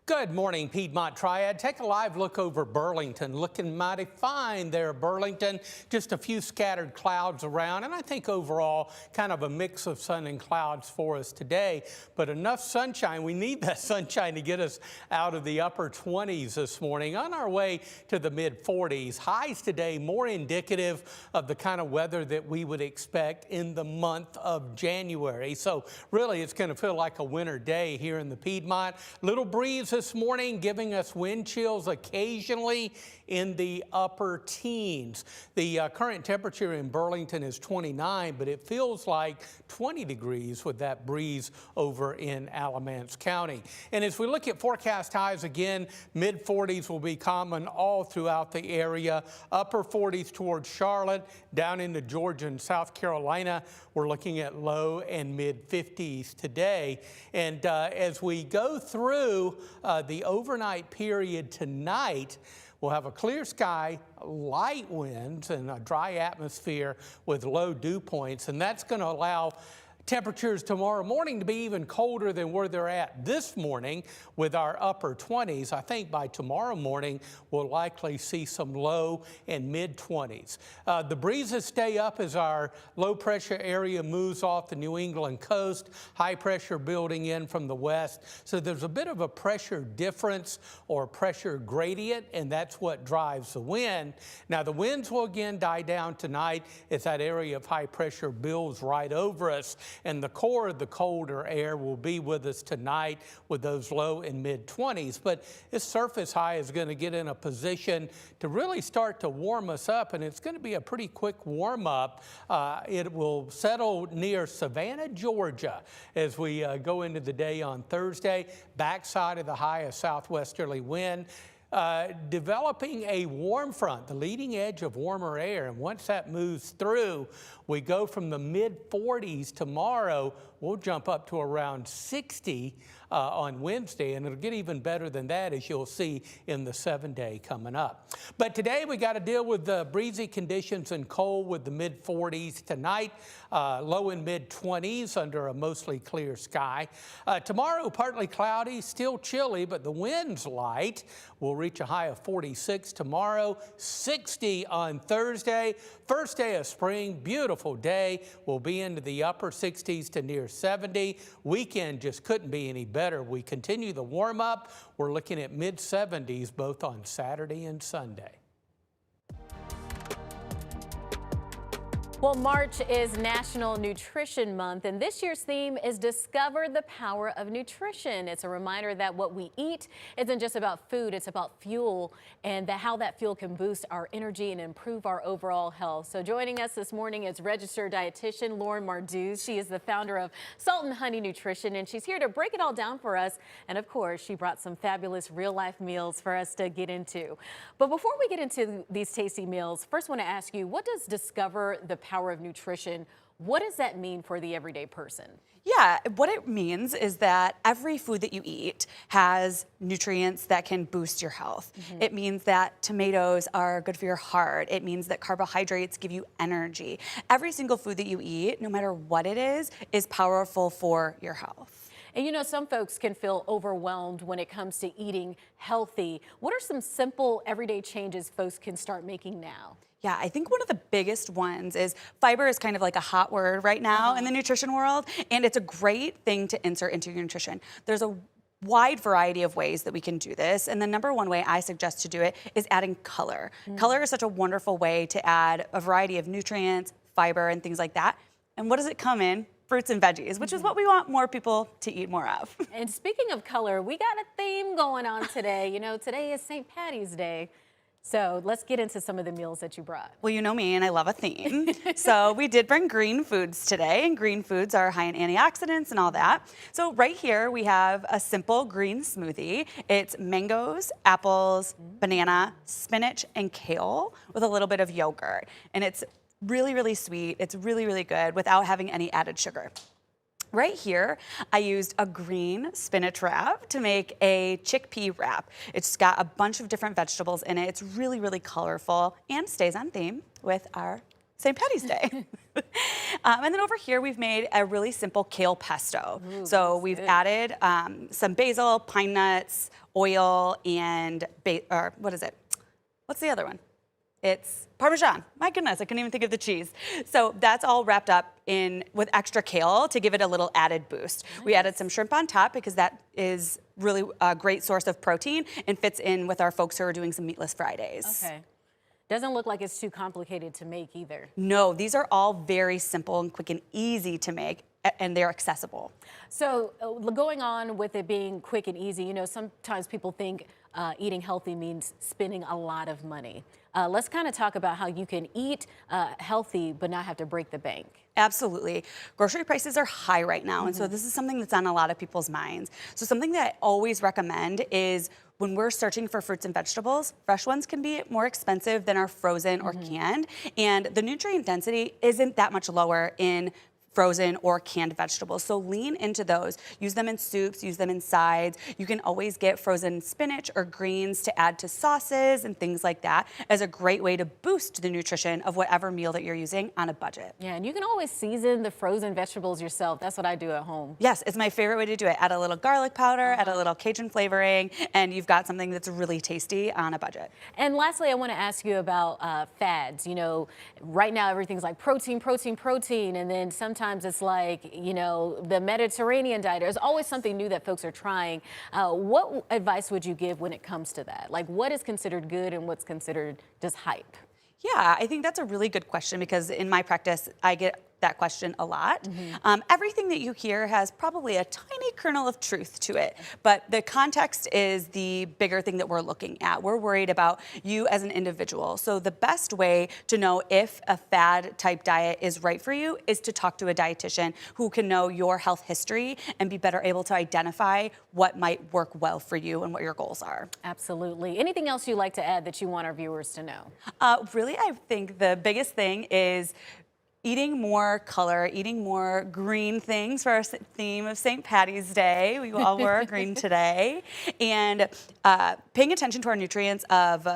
Good morning, Piedmont Triad. Take a live look over Burlington. Looking mighty fine there, Burlington. Just a few scattered clouds around, and I think overall kind of a mix of sun and clouds for us today. But enough sunshine. We need that sunshine to get us out of the upper 20s this morning. On our way to the mid 40s. Highs today more indicative of the kind of weather that we would expect in the month of January. So really, it's going to feel like a winter day here in the Piedmont. Little breeze this morning, giving us wind chills occasionally in the upper teens. The current temperature in Burlington is 29, but it feels like 20 degrees with that breeze over in Alamance County. And as we look at forecast highs again, mid 40s will be common all throughout the area. Upper 40s towards Charlotte, down into Georgia and South Carolina. We're looking at low and mid 50s today. And as we go through the overnight period tonight, we'll have a clear sky, light winds, and a dry atmosphere with low dew points, and that's going to allow temperatures tomorrow morning to be even colder than where they're at this morning with our upper 20s. I think by tomorrow morning, we'll likely see some low and mid 20s. The breezes stay up as our low pressure area moves off the New England coast, high pressure building in from the west. So there's a bit of a pressure difference or pressure gradient, and that's what drives the wind. Now the winds will again die down tonight as that area of high pressure builds right over us. And the core of the colder air will be with us tonight with those low and mid 20s. But this surface high is going to get in a position to really start to warm us up, and it's going to be a pretty quick warm up. It will settle near Savannah, Georgia as we go into the day on Thursday. Backside of the high, a southwesterly wind. Developing a warm front, the leading edge of warmer air. And once that moves through, we go from the mid 40s tomorrow. We'll jump up to around 60 on Wednesday, and it'll get even better than that, as you'll see in the 7-day coming up. But today we got to deal with the breezy conditions and cold with the mid 40s tonight, low and mid 20s under a mostly clear sky. Tomorrow partly cloudy, still chilly, but the wind's light. We'll reach a high of 46 tomorrow, 60 on Thursday. First day of spring, beautiful day. We'll be into the upper 60s to near 70. Weekend just couldn't be any better. We continue the warm up. We're looking at mid 70s both on Saturday and Sunday. Well, March is National Nutrition Month, and this year's theme is Discover the Power of Nutrition. It's a reminder that what we eat isn't just about food, it's about fuel, and how that fuel can boost our energy and improve our overall health. So joining us this morning is registered dietitian Lauren Marduz. She is the founder of Salt and Honey Nutrition, and she's here to break it all down for us. And of course, she brought some fabulous real-life meals for us to get into. But before we get into these tasty meals, first I want to ask you, what does Discover the Power of Nutrition, what does that mean for the everyday person? Yeah, what it means is that every food that you eat has nutrients that can boost your health. It means that tomatoes are good for your heart. It means that carbohydrates give you energy. Every single food that you eat, no matter what it is powerful for your health. And you know, some folks can feel overwhelmed when it comes to eating healthy. What are some simple everyday changes folks can start making now? Yeah, I think one of the biggest ones is fiber is kind of like a hot word right now in the nutrition world, and it's a great thing to insert into your nutrition. There's a wide variety of ways that we can do this, and the number one way I suggest to do it is adding color. Color is such a wonderful way to add a variety of nutrients, fiber, and things like that. And what does it come in? Fruits and veggies, which is what we want more people to eat more of. And speaking of color, we got a theme going on today. You know, today is St. Patty's Day. So let's get into some of the meals that you brought. Well, you know me, and I love a theme. So we did bring green foods today, and green foods are high in antioxidants and all that. So right here we have a simple green smoothie. It's mangoes, apples, banana, spinach, and kale with a little bit of yogurt. And it's really, really sweet. It's really, really good without having any added sugar. Right here, I used a green spinach wrap to make a chickpea wrap. It's got a bunch of different vegetables in it. It's really, really colorful and stays on theme with our St. Patty's Day. And then over here, we've made a really simple kale pesto. Ooh, so we've added some basil, pine nuts, oil, and what is it? What's the other one? It's Parmesan. My goodness, I couldn't even think of the cheese. So that's all wrapped up in with extra kale to give it a little added boost. Nice. We added some shrimp on top because that is really a great source of protein and fits in with our folks who are doing some meatless Fridays. Okay. Doesn't look like it's too complicated to make either. No, these are all very simple and quick and easy to make, and they're accessible. So going on with it being quick and easy, you know, sometimes people think eating healthy means spending a lot of money. Let's kind of talk about how you can eat healthy but not have to break the bank. Absolutely. Grocery prices are high right now, and so this is something that's on a lot of people's minds. So something that I always recommend is when we're searching for fruits and vegetables, fresh ones can be more expensive than our frozen or canned, and the nutrient density isn't that much lower in frozen or canned vegetables. So lean into those. Use them in soups, use them in sides. You can always get frozen spinach or greens to add to sauces and things like that as a great way to boost the nutrition of whatever meal that you're using on a budget. Yeah, and you can always season the frozen vegetables yourself. That's what I do at home. Yes, it's my favorite way to do it. Add a little garlic powder, add a little Cajun flavoring, and you've got something that's really tasty on a budget. And lastly, I want to ask you about fads. You know, right now everything's like protein, protein, protein, and then sometimes it's like, you know, the Mediterranean diet. There's always something new that folks are trying. What advice would you give when it comes to that? Like, what is considered good and what's considered just hype? Yeah, I think that's a really good question because in my practice, I get that question a lot. Everything that you hear has probably a tiny kernel of truth to it, but the context is the bigger thing that we're looking at. We're worried about you as an individual. So the best way to know if a fad type diet is right for you is to talk to a dietitian who can know your health history and be better able to identify what might work well for you and what your goals are. Absolutely. Anything else you'd like to add that you want our viewers to know? Really, I think the biggest thing is eating more color, eating more green things for our theme of St. Patty's Day. We all wore green today. And paying attention to our nutrients of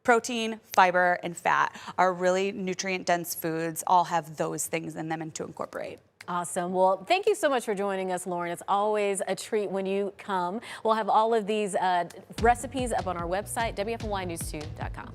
protein, fiber, and fat. Our really nutrient-dense foods all have those things in them and to incorporate. Awesome. Well, thank you so much for joining us, Lauren. It's always a treat when you come. We'll have all of these recipes up on our website, WFMYnews2.com.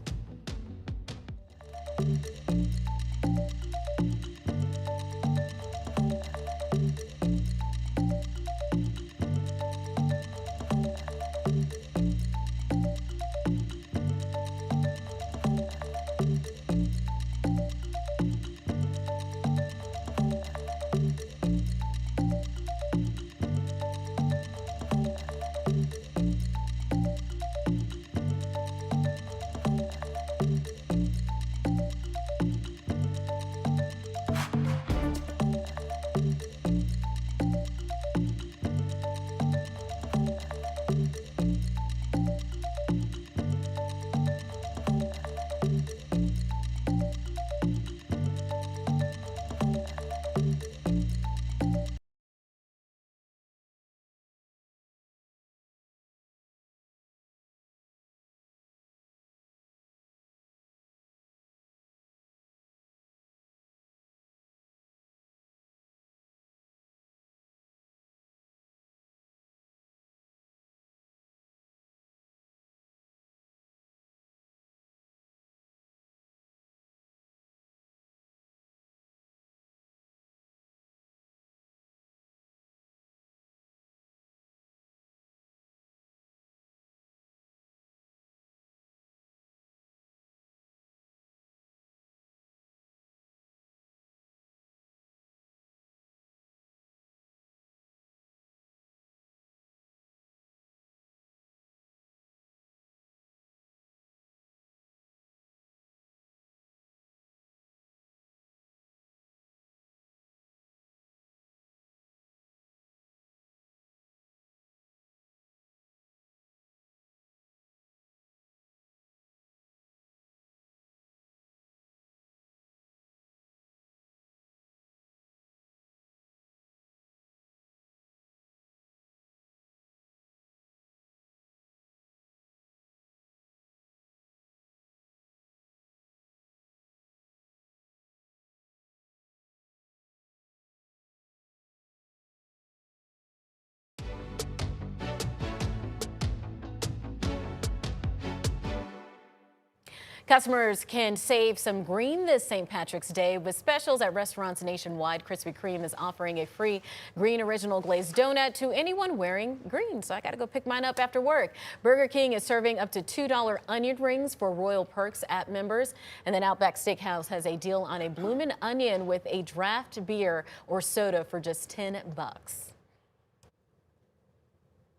Customers can save some green this St. Patrick's Day with specials at restaurants nationwide. Krispy Kreme is offering a free green original glazed donut to anyone wearing green. So I got to go pick mine up after work. Burger King is serving up to $2 onion rings for Royal Perks app members. And then Outback Steakhouse has a deal on a bloomin' onion with a draft beer or soda for just $10.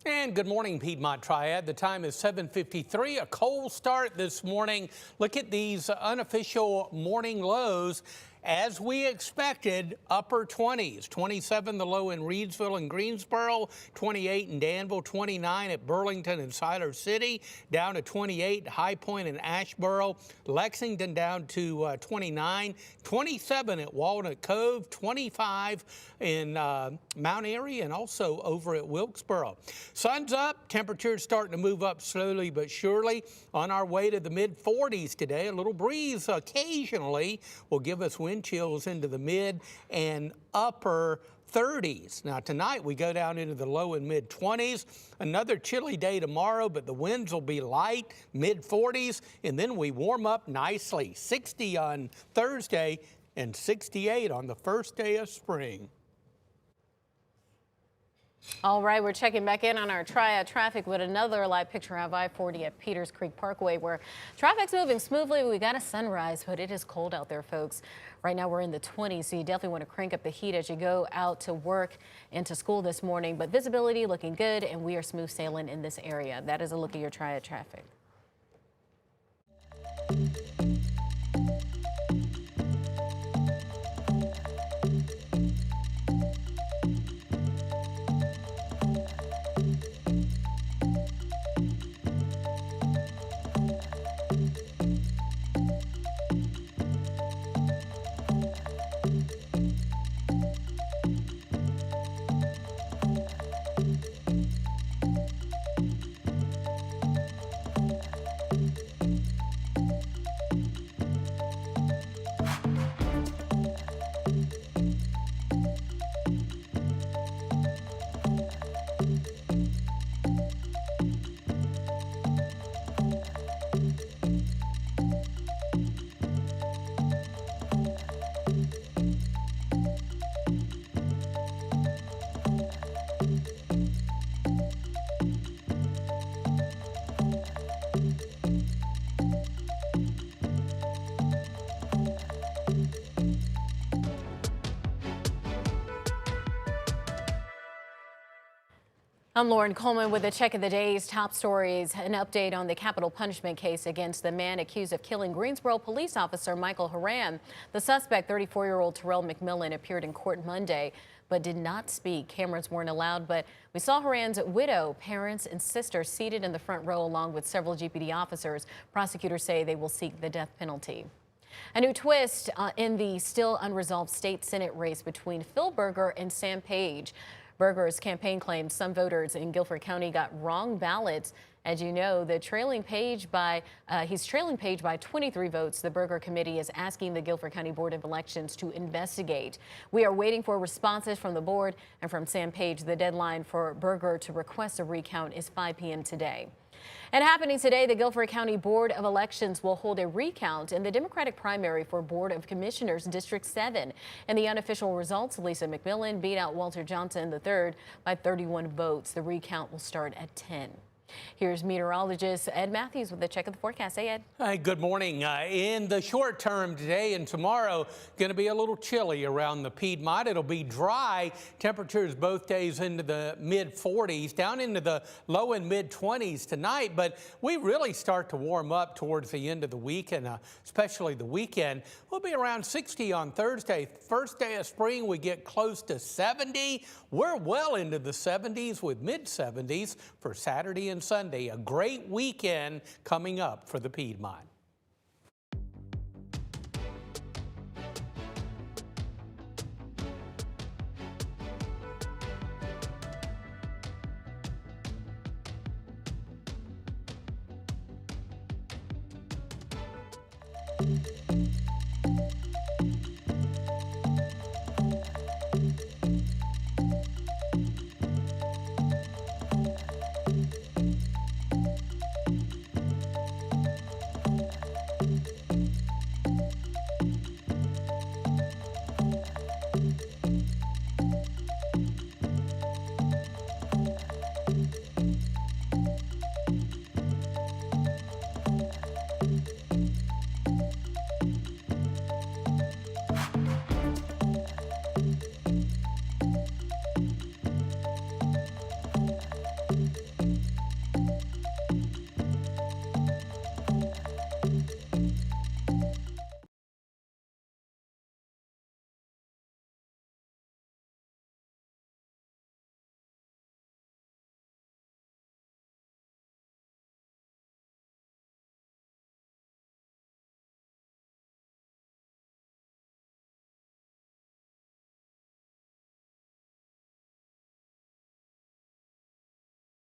And good morning, Piedmont Triad. The time is 7:53. A cold start this morning. Look at these unofficial morning lows. As we expected, upper 20s, 27 the low in Reidsville and Greensboro, 28 in Danville, 29 at Burlington and Siler City, down to 28, High Point and Asheboro, Lexington down to 29, 27 at Walnut Cove, 25 in Mount Airy and also over at Wilkesboro. Sun's up, temperatures starting to move up slowly but surely. On our way to the mid-40s today, a little breeze occasionally will give us wind chills into the mid and upper 30s. Now tonight we go down into the low and mid 20s. Another chilly day tomorrow, but the winds will be light, mid 40s, and then we warm up nicely. 60 on Thursday and 68 on the first day of spring. All right, we're checking back in on our Triad traffic with another live picture of I-40 at Peters Creek Parkway, where traffic's moving smoothly. We got a sunrise, but it is cold out there, folks. Right now we're in the 20s, so you definitely want to crank up the heat as you go out to work and to school this morning. But visibility looking good, and we are smooth sailing in this area. That is a look at your Triad traffic. I'm Lauren Coleman with a check of the day's top stories. An update on the capital punishment case against the man accused of killing Greensboro police officer Michael Horan. The suspect, 34-year-old Terrell McMillan, appeared in court Monday but did not speak. Cameras weren't allowed, but we saw Horan's widow, parents, and sister seated in the front row along with several GPD officers. Prosecutors say they will seek the death penalty. A new twist in the still unresolved state Senate race between Phil Berger and Sam Page. Berger's campaign claims some voters in Guilford County got wrong ballots. As you know, he's trailing Page by 23 votes. The Berger committee is asking the Guilford County Board of Elections to investigate. We are waiting for responses from the board and from Sam Page. The deadline for Berger to request a recount is 5 p.m. today. And happening today, the Guilford County Board of Elections will hold a recount in the Democratic primary for Board of Commissioners District 7. In the unofficial results, Lisa McMillan beat out Walter Johnson III by 31 votes. The recount will start at 10. Here's meteorologist Ed Matthews with a check of the forecast. Hey, Ed. Hi, good morning. In the short term today and tomorrow, going to be a little chilly around the Piedmont. It'll be dry. Temperatures both days into the mid 40s, down into the low and mid 20s tonight. But we really start to warm up towards the end of the week, and especially the weekend. We'll be around 60 on Thursday. First day of spring, we get close to 70. We're well into the 70s with mid 70s for Saturday and Sunday. A great weekend coming up for the Piedmont.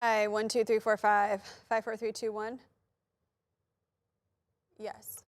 Hi, 12345 54321. Yes.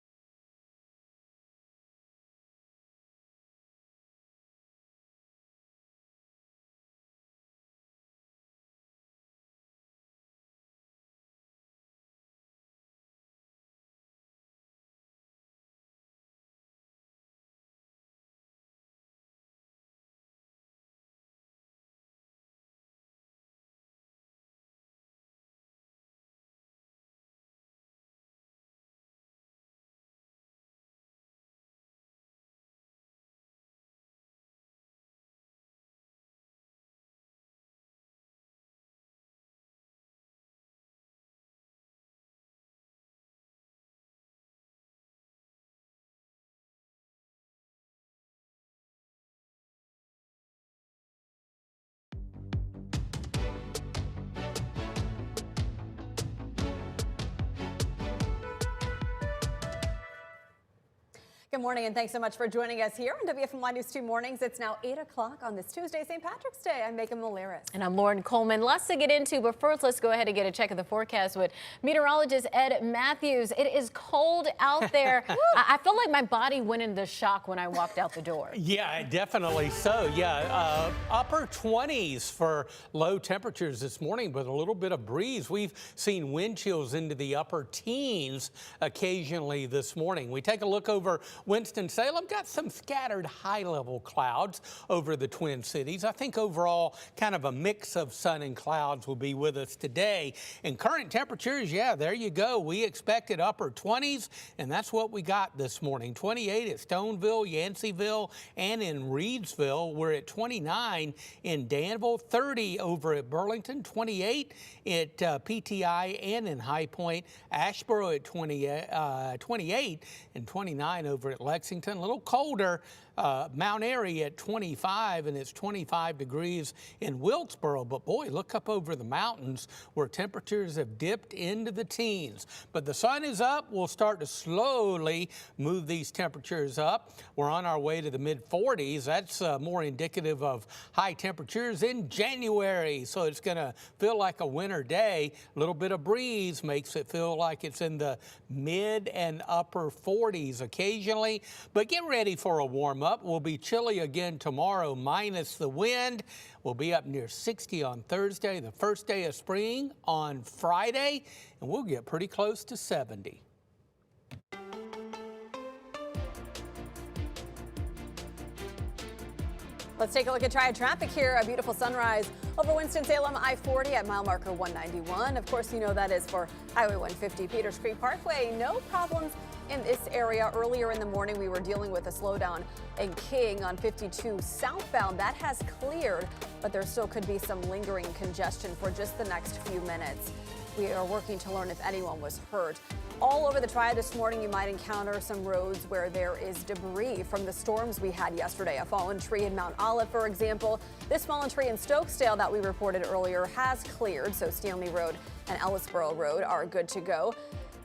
Good morning, and thanks so much for joining us here on WFMY News 2 Mornings. It's now 8 o'clock on this Tuesday, St. Patrick's Day. I'm Megan Molaris. And I'm Lauren Coleman. Lots to get into, but first let's go ahead and get a check of the forecast with meteorologist Ed Matthews. It is cold out there. I feel like my body went into shock when I walked out the door. Yeah, definitely so. Yeah, upper 20s for low temperatures this morning, but a little bit of breeze. We've seen wind chills into the upper teens occasionally this morning. We take a look over Winston-Salem, got some scattered high-level clouds over the Twin Cities. I think overall kind of a mix of sun and clouds will be with us today. And current temperatures, yeah, there you go. We expected upper 20s, and that's what we got this morning. 28 at Stoneville, Yanceyville, and in Reedsville. We're at 29 in Danville, 30 over at Burlington, 28 at PTI and in High Point, Asheboro at 28 and 29 over at Lexington. A little colder, Mount Airy at 25, and it's 25 degrees in Wilkesboro. But boy, look up over the mountains where temperatures have dipped into the teens. But the sun is up. We'll start to slowly move these temperatures up. We're on our way to the mid-40s. That's more indicative of high temperatures in January. So it's going to feel like a winter day. A little bit of breeze makes it feel like it's in the mid and upper 40s occasionally. But get ready for a warm up. We'll be chilly again tomorrow minus the wind. We'll be up near 60 on Thursday, the first day of spring on Friday, and we'll get pretty close to 70. Let's take a look at Triad traffic here. A beautiful sunrise over Winston-Salem I-40 at mile marker 191. Of course, you know that is for Highway 150 Peters Creek Parkway. No problems in this area. Earlier in the morning, we were dealing with a slowdown in King on 52 southbound. That has cleared, but there still could be some lingering congestion for just the next few minutes. We are working to learn if anyone was hurt. All over the Triad this morning, you might encounter some roads where there is debris from the storms we had yesterday. A fallen tree in Mount Olive, for example. This fallen tree in Stokesdale that we reported earlier has cleared, so Stanley Road and Ellisboro Road are good to go.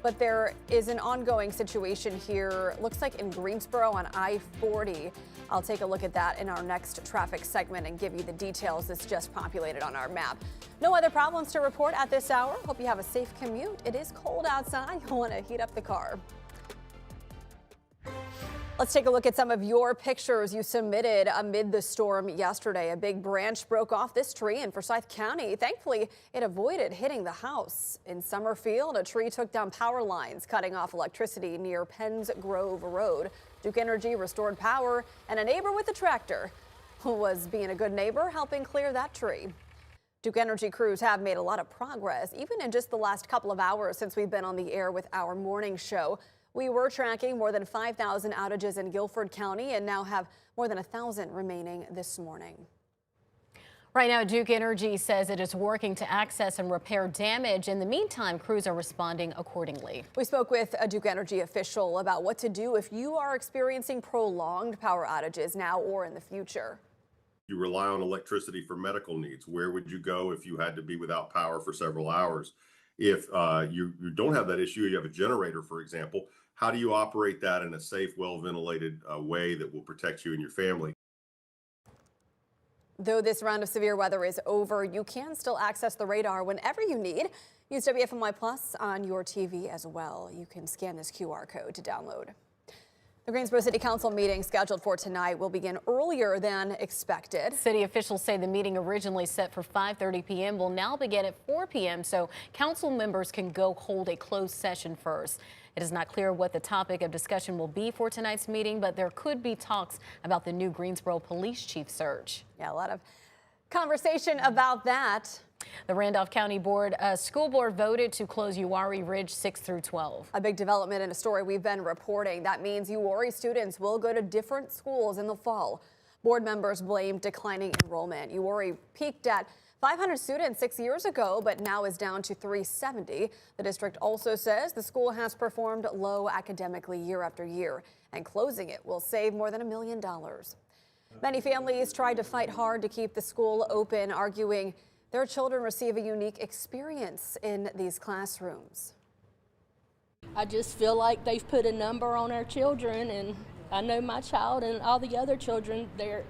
But there is an ongoing situation here, looks like in Greensboro on I-40. I'll take a look at that in our next traffic segment and give you the details. It's just populated on our map. No other problems to report at this hour. Hope you have a safe commute. It is cold outside. You'll want to heat up the car. Let's take a look at some of your pictures you submitted amid the storm yesterday. A big branch broke off this tree in Forsyth County. Thankfully, it avoided hitting the house. In Summerfield, a tree took down power lines, cutting off electricity near Penns Grove Road. Duke Energy restored power, and a neighbor with a tractor was being a good neighbor, helping clear that tree. Duke Energy crews have made a lot of progress, even in just the last couple of hours since we've been on the air with our morning show. We were tracking more than 5,000 outages in Guilford County and now have more than 1,000 remaining this morning. Right now, Duke Energy says it is working to access and repair damage. In the meantime, crews are responding accordingly. We spoke with a Duke Energy official about what to do if you are experiencing prolonged power outages now or in the future. You rely on electricity for medical needs. Where would you go if you had to be without power for several hours? If you don't have that issue, you have a generator, for example, how do you operate that in a safe, well-ventilated way that will protect you and your family? Though this round of severe weather is over, you can still access the radar whenever you need. Use WFMY Plus on your TV as well. You can scan this QR code to download. The Greensboro City Council meeting scheduled for tonight will begin earlier than expected. City officials say the meeting originally set for 5:30 p.m. will now begin at 4 p.m. so council members can go hold a closed session first. It is not clear what the topic of discussion will be for tonight's meeting, but there could be talks about the new Greensboro police chief search. Yeah, a lot of conversation about that. The Randolph County School Board voted to close Uwharrie Ridge 6 through 12. A big development in a story we've been reporting. That means Uwharrie students will go to different schools in the fall. Board members blame declining enrollment. Uwharrie peaked at 500 students 6 years ago, but now is down to 370. The district also says the school has performed low academically year after year, and closing it will save more than $1 million. Many families tried to fight hard to keep the school open, arguing their children receive a unique experience in these classrooms. I just feel like they've put a number on our children, and I know my child and all the other children, their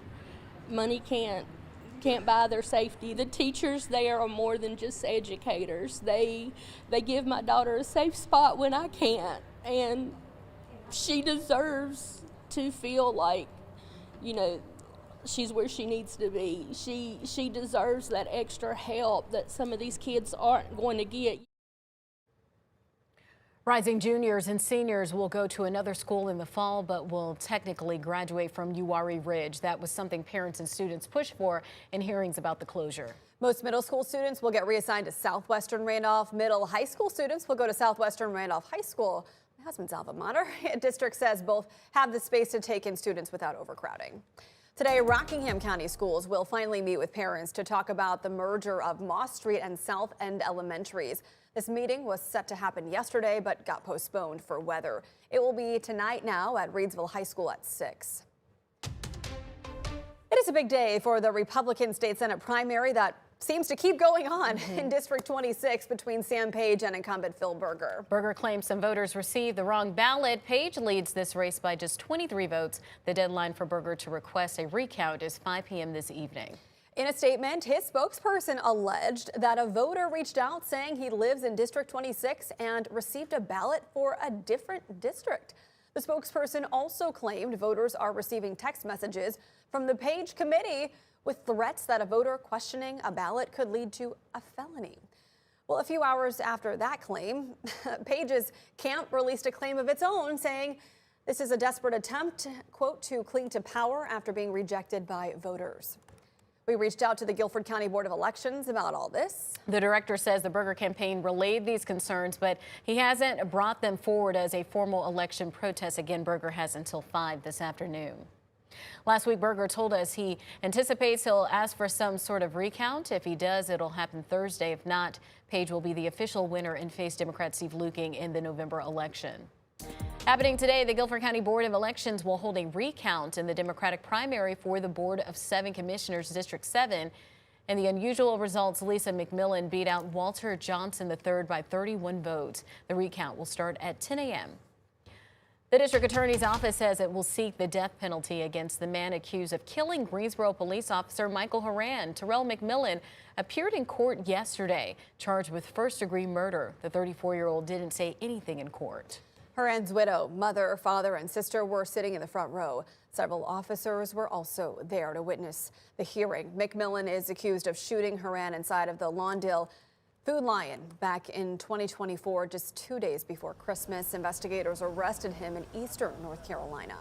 money can't buy their safety. The teachers there are more than just educators. They give my daughter a safe spot when I can't, and she deserves to feel like, you know, she's where she needs to be. She deserves that extra help that some of these kids aren't going to get. Rising juniors and seniors will go to another school in the fall, but will technically graduate from Uwharrie Ridge. That was something parents and students pushed for in hearings about the closure. Most middle school students will get reassigned to Southwestern Randolph. Middle high school students will go to Southwestern Randolph High School. My husband's alma mater. District says both have the space to take in students without overcrowding. Today, Rockingham County Schools will finally meet with parents to talk about the merger of Moss Street and South End Elementaries. This meeting was set to happen yesterday, but got postponed for weather. It will be tonight now at Reedsville High School at 6. It is a big day for the Republican State Senate primary that seems to keep going on in District 26 between Sam Page and incumbent Phil Berger. Berger claims some voters received the wrong ballot. Page leads this race by just 23 votes. The deadline for Berger to request a recount is 5 p.m. this evening. In a statement, his spokesperson alleged that a voter reached out saying he lives in District 26 and received a ballot for a different district. The spokesperson also claimed voters are receiving text messages from the Page committee with threats that a voter questioning a ballot could lead to a felony. Well, a few hours after that claim, Page's camp released a claim of its own, saying this is a desperate attempt, quote, to cling to power after being rejected by voters. We reached out to the Guilford County Board of Elections about all this. The director says the Berger campaign relayed these concerns, but he hasn't brought them forward as a formal election protest. Again, Berger has until 5 this afternoon. Last week, Berger told us he anticipates he'll ask for some sort of recount. If he does, it'll happen Thursday. If not, Page will be the official winner and face Democrat Steve Luking in the November election. Happening today, the Guilford County Board of Elections will hold a recount in the Democratic primary for the Board of 7 Commissioners, District 7. In the unusual results, Lisa McMillan beat out Walter Johnson III by 31 votes. The recount will start at 10 a.m. The district attorney's office says it will seek the death penalty against the man accused of killing Greensboro police officer Michael Horan. Terrell McMillan appeared in court yesterday, charged with first-degree murder. The 34-year-old didn't say anything in court. Horan's widow, mother, father, and sister were sitting in the front row. Several officers were also there to witness the hearing. McMillan is accused of shooting Horan inside of the Lawndale Food Lion back in 2024, just 2 days before Christmas. Investigators arrested him in eastern North Carolina.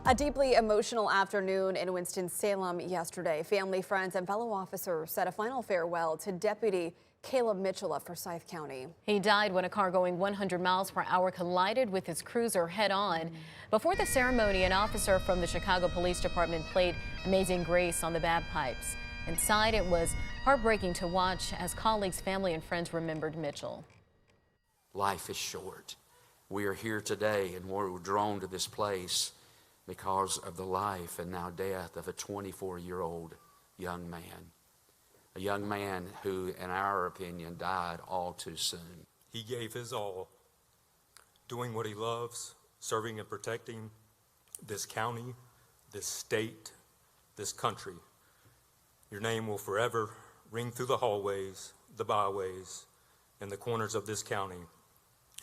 A deeply emotional afternoon in Winston-Salem yesterday. Family, friends, and fellow officers said a final farewell to Deputy Caleb Mitchell of Forsyth County. He died when a car going 100 miles per hour collided with his cruiser head-on. Before the ceremony, an officer from the Chicago Police Department played Amazing Grace on the bagpipes. Inside, it was heartbreaking to watch as colleagues, family, and friends remembered Mitchell. Life is short. We are here today, and we're drawn to this place because of the life and now death of a 24-year-old young man. A young man who, in our opinion, died all too soon. He gave his all, doing what he loves, serving and protecting this county, this state, this country Your name will forever ring through the hallways, the byways, and the corners of this county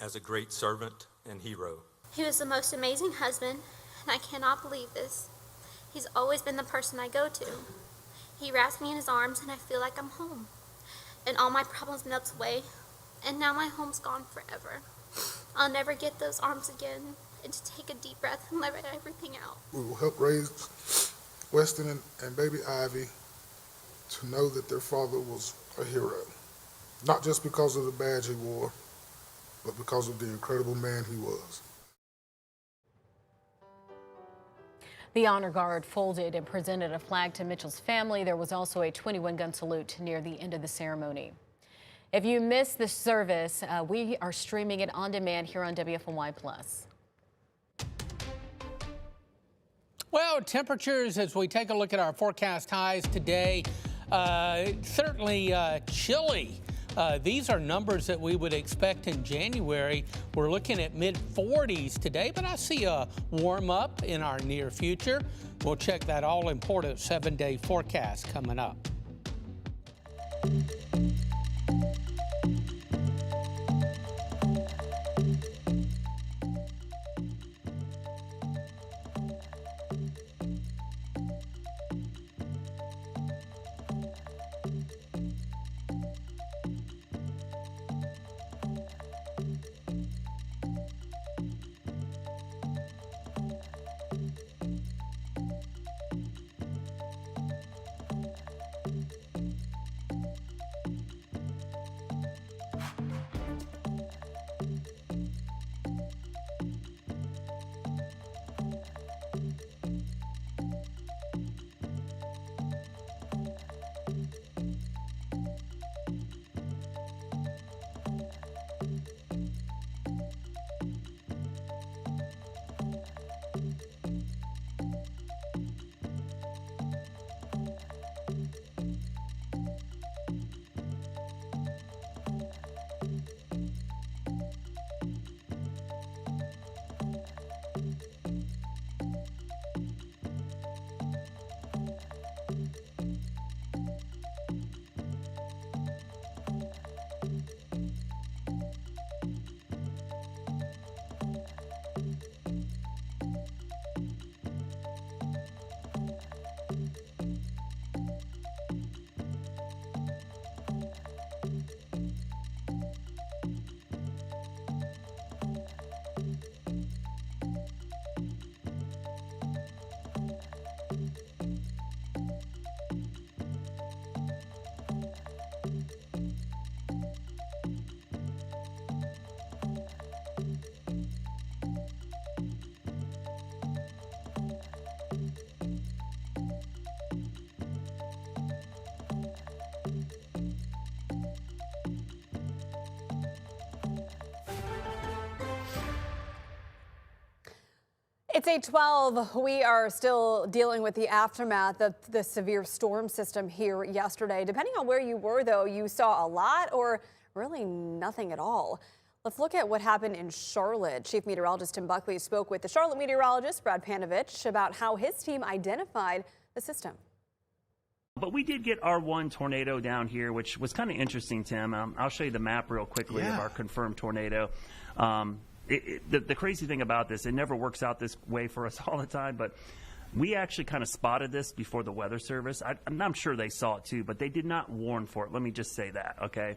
as a great servant and hero. He was the most amazing husband, and I cannot believe this. He's always been the person I go to. He wraps me in his arms, and I feel like I'm home. And all my problems melt away, and now my home's gone forever. I'll never get those arms again, and to take a deep breath and let everything out. We will help raise Weston and baby Ivy to know that their father was a hero. Not just because of the badge he wore, but because of the incredible man he was. The honor guard folded and presented a flag to Mitchell's family. There was also a 21-gun salute near the end of the ceremony. If you missed the service, we are streaming it on demand here on WFMY+. Well, temperatures, as we take a look at our forecast highs today, certainly chilly. These are numbers that we would expect in January. We're looking at mid-40s today, but I see a warm up in our near future. We'll check that all-important 7-day forecast coming up. It's 8:12. We are still dealing with the aftermath of the severe storm system here yesterday. Depending on where you were, though, you saw a lot or really nothing at all. Let's look at what happened in Charlotte. Chief Meteorologist Tim Buckley spoke with the Charlotte meteorologist Brad Panovich about how his team identified the system. But we did get our one tornado down here, which was kind of interesting, Tim. I'll show you the map real quickly of our confirmed tornado. The crazy thing about this, it never works out this way for us all the time, but we actually kind of spotted this before the Weather Service. I'm sure they saw it too, but they did not warn for it. Let me just say that, okay?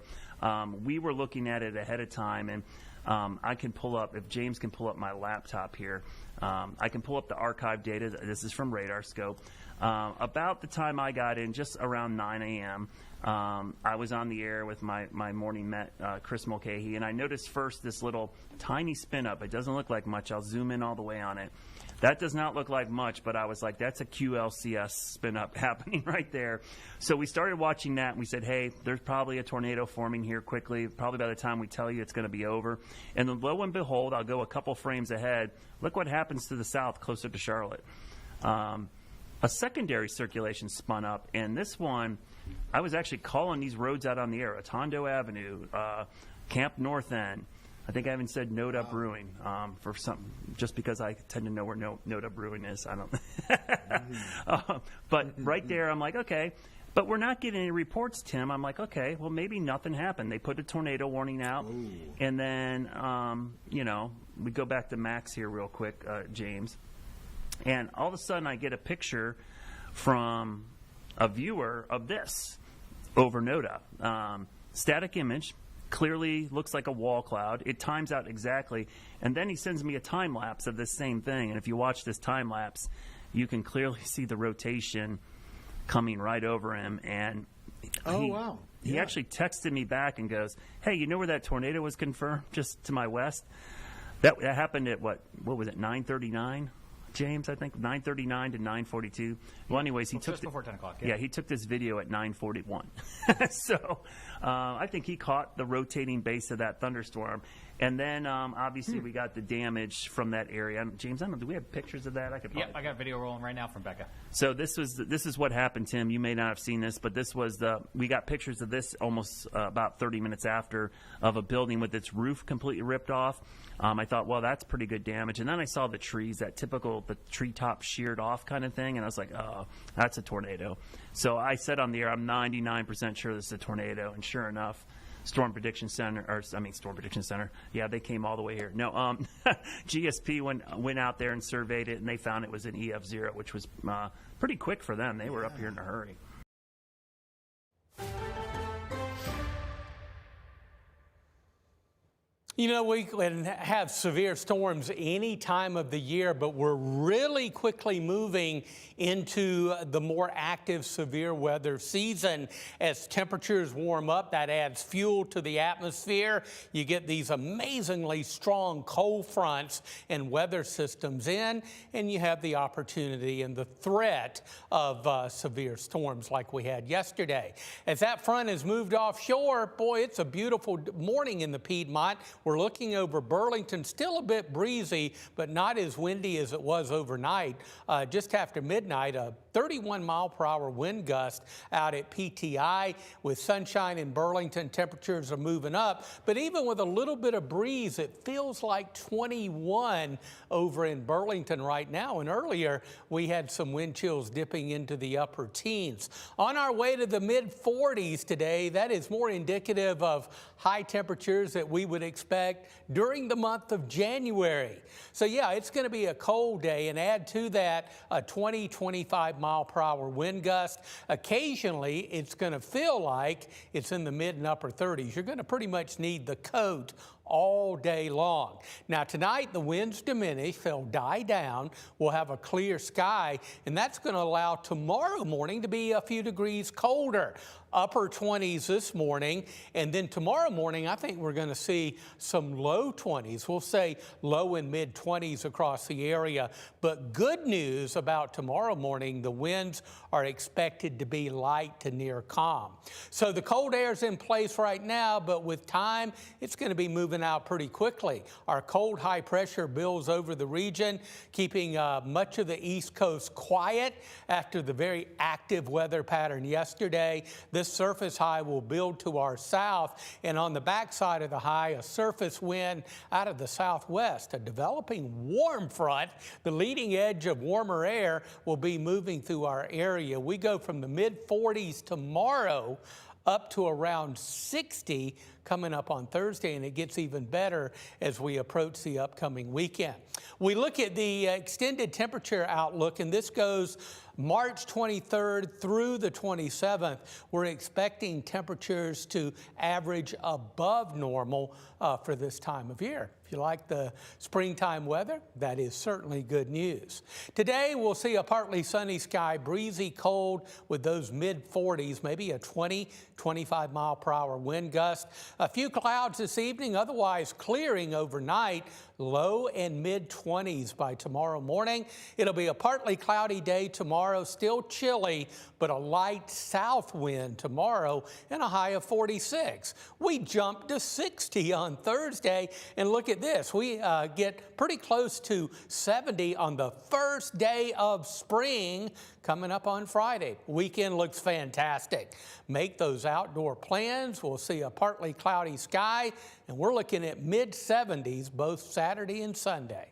We were looking at it ahead of time, and I can pull up, if James can pull up my laptop here, I can pull up the archive data. This is from RadarScope. About the time I got in, just around 9 a.m., I was on the air with my morning met, Chris Mulcahy, and I noticed first this little tiny spin up. It doesn't look like much. I'll zoom in all the way on it. That does not look like much, but I was like, that's a QLCS spin up happening right there. So we started watching that, and we said, hey, there's probably a tornado forming here quickly. Probably by the time we tell you, it's going to be over. And then lo and behold, I'll go a couple frames ahead. Look what happens to the south, closer to Charlotte. A secondary circulation spun up, and this one, I was actually calling these roads out on the air: Atondo Avenue, Camp North End. I think I even said Noda Brewing for some, just because I tend to know where Noda Brewing is. I don't. But right there, I'm like, okay. But we're not getting any reports, Tim. I'm like, okay, well, maybe nothing happened. They put a tornado warning out. Ooh. And then, you know, we go back to Max here real quick, James. And all of a sudden I get a picture from a viewer of this over NODA. Static image, clearly looks like a wall cloud. It times out exactly. And then he sends me a time lapse of this same thing. And if you watch this time lapse, you can clearly see the rotation coming right over him. And he actually texted me back and goes, hey, you know where that tornado was confirmed just to my west? That happened at what was it, 9:39? James, I think 9:39 to 9:42. Well, anyways, he took just before 10 o'clock. Yeah, he took this video at 9:41. So I think he caught the rotating base of that thunderstorm. And then obviously we got the damage from that area. James, I don't know, do we have pictures of that? Yeah, I got video rolling right now from Becca. So this is what happened, Tim. You may not have seen this, but this was we got pictures of this almost about 30 minutes after, of a building with its roof completely ripped off. I thought, well, that's pretty good damage. And then I saw the trees, that typical, the treetop sheared off kind of thing. And I was like, oh, that's a tornado. So I said on the air, I'm 99% sure this is a tornado. And sure enough, Storm Prediction Center, yeah, they came all the way here. No, GSP went out there and surveyed it, and they found it was an EF0, which was pretty quick for them. They were up here in a hurry. You know, we can have severe storms any time of the year, but we're really quickly moving into the more active severe weather season. As temperatures warm up, that adds fuel to the atmosphere. You get these amazingly strong cold fronts and weather systems in, and you have the opportunity and the threat of severe storms like we had yesterday. As that front has moved offshore, boy, it's a beautiful morning in the Piedmont. We're looking over Burlington, still a bit breezy, but not as windy as it was overnight. Just after midnight, a 31-mile-per-hour wind gust out at PTI. With sunshine in Burlington, temperatures are moving up. But even with a little bit of breeze, it feels like 21 over in Burlington right now. And earlier, we had some wind chills dipping into the upper teens. On our way to the mid-40s today, that is more indicative of high temperatures that we would expect during the month of January. So yeah, it's going to be a cold day, and add to that a 20-25-mile-per-hour wind gust. Occasionally, it's going to feel like it's in the mid and upper 30s. You're going to pretty much need the coat all day long. Now tonight the winds diminish, they'll die down, we'll have a clear sky, and that's going to allow tomorrow morning to be a few degrees colder. Upper 20s this morning, and then tomorrow morning I think we're going to see some low 20s. We'll say low and mid 20s across the area. But good news about tomorrow morning, the winds are expected to be light to near calm. So the cold air is in place right now, but with time it's going to be moving out pretty quickly. Our cold high pressure builds over the region, keeping much of the East Coast quiet after the very active weather pattern yesterday. This surface high will build to our south, and on the backside of the high, a surface wind out of the southwest. A developing warm front, the leading edge of warmer air, will be moving through our area. We go from the mid-40s tomorrow up to around 60 coming up on Thursday, and it gets even better as we approach the upcoming weekend. We look at the extended temperature outlook, and this goes March 23rd through the 27th. We're expecting temperatures to average above normal for this time of year. If you like the springtime weather, that is certainly good news. Today, we'll see a partly sunny sky, breezy cold with those mid-40s, maybe a 20-25 mile per hour wind gust. A few clouds this evening, otherwise clearing overnight. Low and mid-20s by tomorrow morning. It'll be a partly cloudy day tomorrow, still chilly, but a light south wind tomorrow and a high of 46. We jump to 60 on Thursday, and look at this. We get pretty close to 70 on the first day of spring coming up on Friday. Weekend looks fantastic. Make those outdoor plans. We'll see a partly cloudy sky, and we're looking at mid-70s both Saturday and Sunday.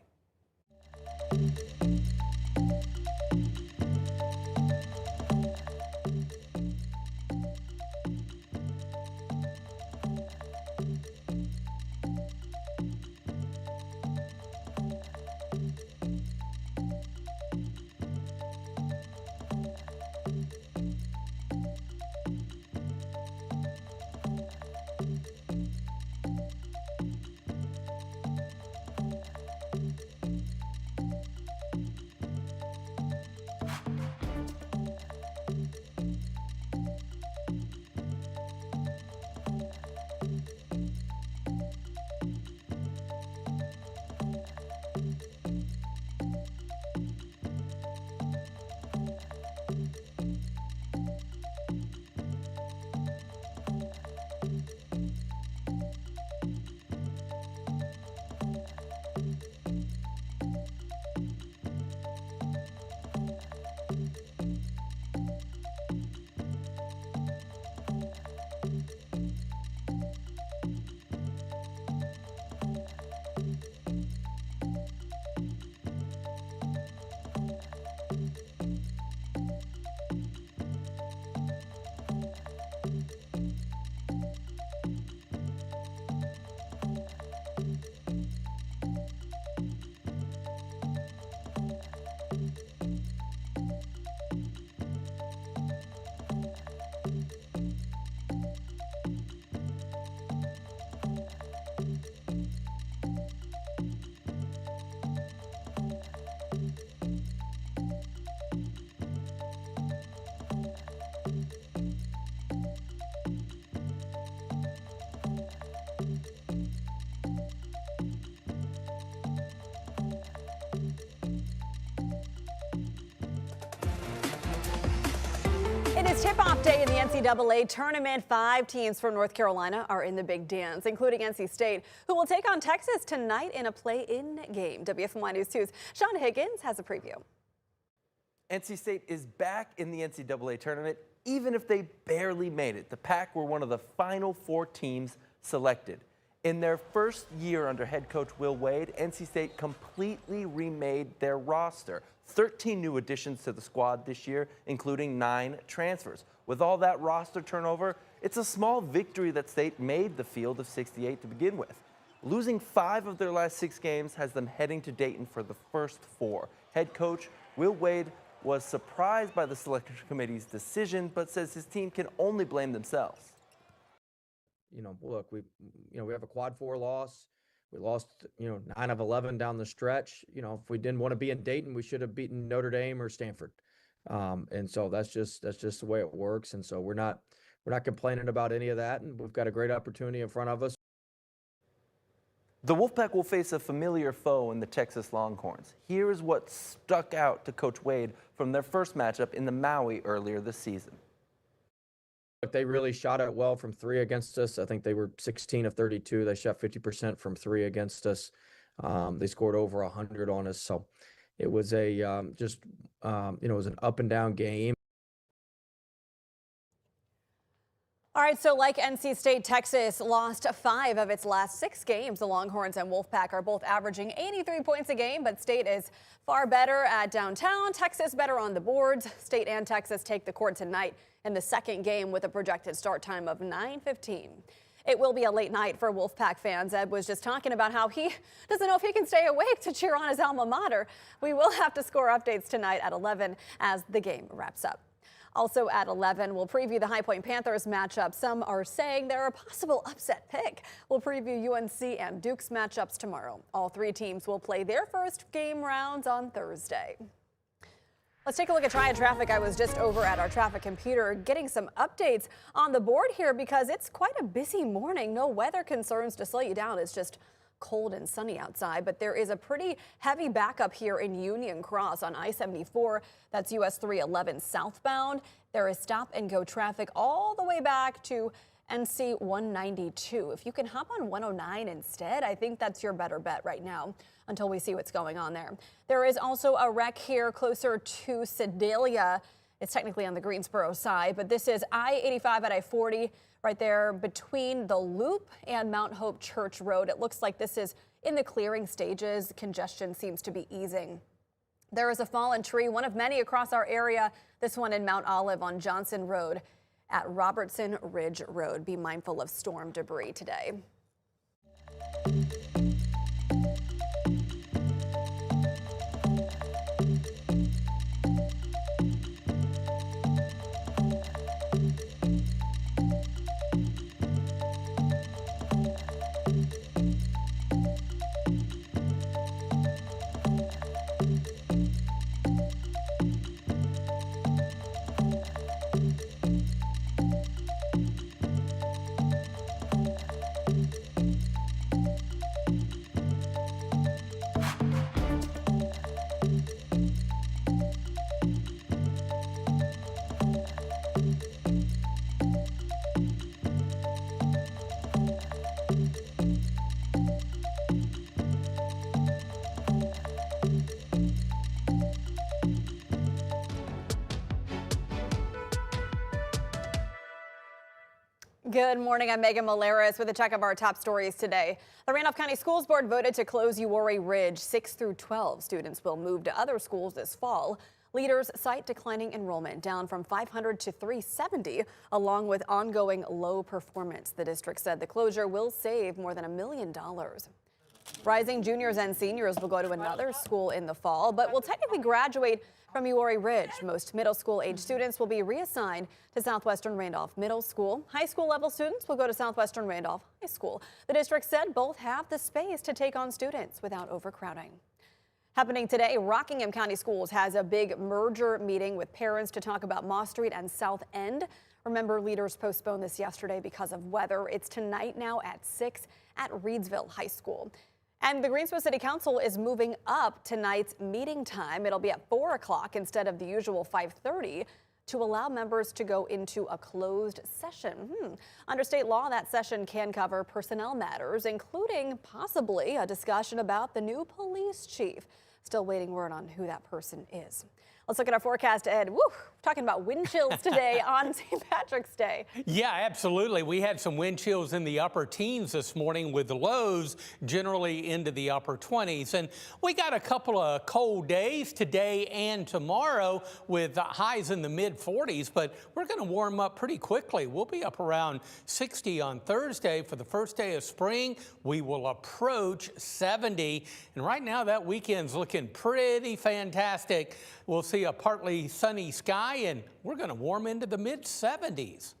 tip-off day in the NCAA tournament. 5 teams from North Carolina are in the big dance, including NC State, who will take on Texas tonight in a play-in game. WFMY News 2's Sean Higgins has a preview. NC State is back in the NCAA tournament, even if they barely made it. The Pack were one of the final 4 teams selected. In their first year under head coach Will Wade, NC State completely remade their roster. 13 new additions to the squad this year, including 9 transfers. With all that roster turnover, it's a small victory that State made the field of 68 to begin with. Losing 5 of their last 6 games has them heading to Dayton for the first 4. Head coach Will Wade was surprised by the selection committee's decision, but says his team can only blame themselves. Look, we have a quad 4 loss. We lost, 9 of 11 down the stretch. If we didn't want to be in Dayton, we should have beaten Notre Dame or Stanford. And so that's just the way it works. And so we're not complaining about any of that. And we've got a great opportunity in front of us. The Wolfpack will face a familiar foe in the Texas Longhorns. Here is what stuck out to Coach Wade from their first matchup in the Maui earlier this season. They really shot it well from 3 against us. I think they were 16 of 32. They shot 50% from 3 against us. They scored over 100 on us. So it was it was an up and down game. All right, so like NC State, Texas lost 5 of its last 6 games. The Longhorns and Wolfpack are both averaging 83 points a game, but State is far better at downtown. Texas better on the boards. State and Texas take the court tonight in the second game with a projected start time of 9:15. It will be a late night for Wolfpack fans. Ed was just talking about how he doesn't know if he can stay awake to cheer on his alma mater. We will have to score updates tonight at 11 as the game wraps up. Also at 11, we'll preview the High Point Panthers matchup. Some are saying they're a possible upset pick. We'll preview UNC and Duke's matchups tomorrow. All 3 teams will play their first game rounds on Thursday. Let's take a look at Triad traffic. I was just over at our traffic computer getting some updates on the board here because it's quite a busy morning. No weather concerns to slow you down. It's just cold and sunny outside, but there is a pretty heavy backup here in Union Cross on I-74. That's US 311 southbound. There is stop and go traffic all the way back to NC 192. If you can hop on 109 instead, I think that's your better bet right now until we see what's going on there. There is also a wreck here closer to Sedalia. It's technically on the Greensboro side, but this is I-85 at I-40 right there between the Loop and Mount Hope Church Road. It looks like this is in the clearing stages. Congestion seems to be easing. There is a fallen tree, one of many across our area. This one in Mount Olive on Johnson Road at Robertson Ridge Road. Be mindful of storm debris today. Good morning. I'm Megan Malaris with a check of our top stories today. The Randolph County Schools Board voted to close Uwharrie Ridge. 6 through 12 students will move to other schools this fall. Leaders cite declining enrollment, down from 500 to 370, along with ongoing low performance. The district said the closure will save more than $1 million. Rising juniors and seniors will go to another school in the fall, but will technically graduate from Uwharrie Ridge. Most middle school age students will be reassigned to Southwestern Randolph Middle School. High school level students will go to Southwestern Randolph High School. The district said both have the space to take on students without overcrowding. Happening today, Rockingham County Schools has a big merger meeting with parents to talk about Moss Street and South End. Remember, leaders postponed this yesterday because of weather. It's tonight now at 6 at Reedsville High School. And the Greensboro City Council is moving up tonight's meeting time. It'll be at 4 o'clock instead of the usual 5:30. to allow members to go into a closed session. Under state law, that session can cover personnel matters, including possibly a discussion about the new police chief. Still waiting word on who that person is. Let's look at our forecast, Ed. Woo, talking about wind chills today on St. Patrick's Day. Yeah, absolutely. We had some wind chills in the upper teens this morning with the lows generally into the upper 20s. And we got a couple of cold days today and tomorrow with highs in the mid 40s, but we're going to warm up pretty quickly. We'll be up around 60 on Thursday for the first day of spring. We will approach 70. And right now that weekend's looking pretty fantastic. We'll see a partly sunny sky, and we're going to warm into the mid 70s.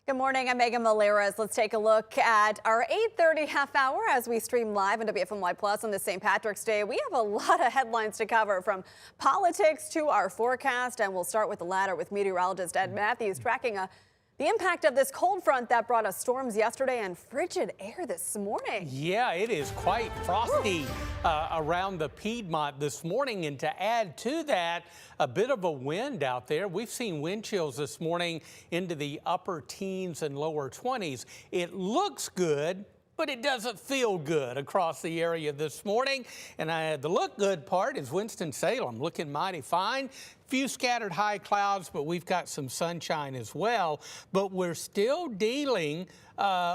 Good morning, I'm Megan Maleras. Let's take a look at our 8:30 half hour as we stream live on WFMY Plus on this St. Patrick's Day. We have a lot of headlines to cover, from politics to our forecast, and we'll start with the latter with meteorologist Ed Matthews tracking the impact of this cold front that brought us storms yesterday and frigid air this morning. Yeah, it is quite frosty around the Piedmont this morning. And to add to that, a bit of a wind out there. We've seen wind chills this morning into the upper teens and lower 20s. It looks good, but it doesn't feel good across the area this morning. And the look good part is Winston-Salem looking mighty fine. few scattered high clouds, but we've got some sunshine as well. But we're still dealing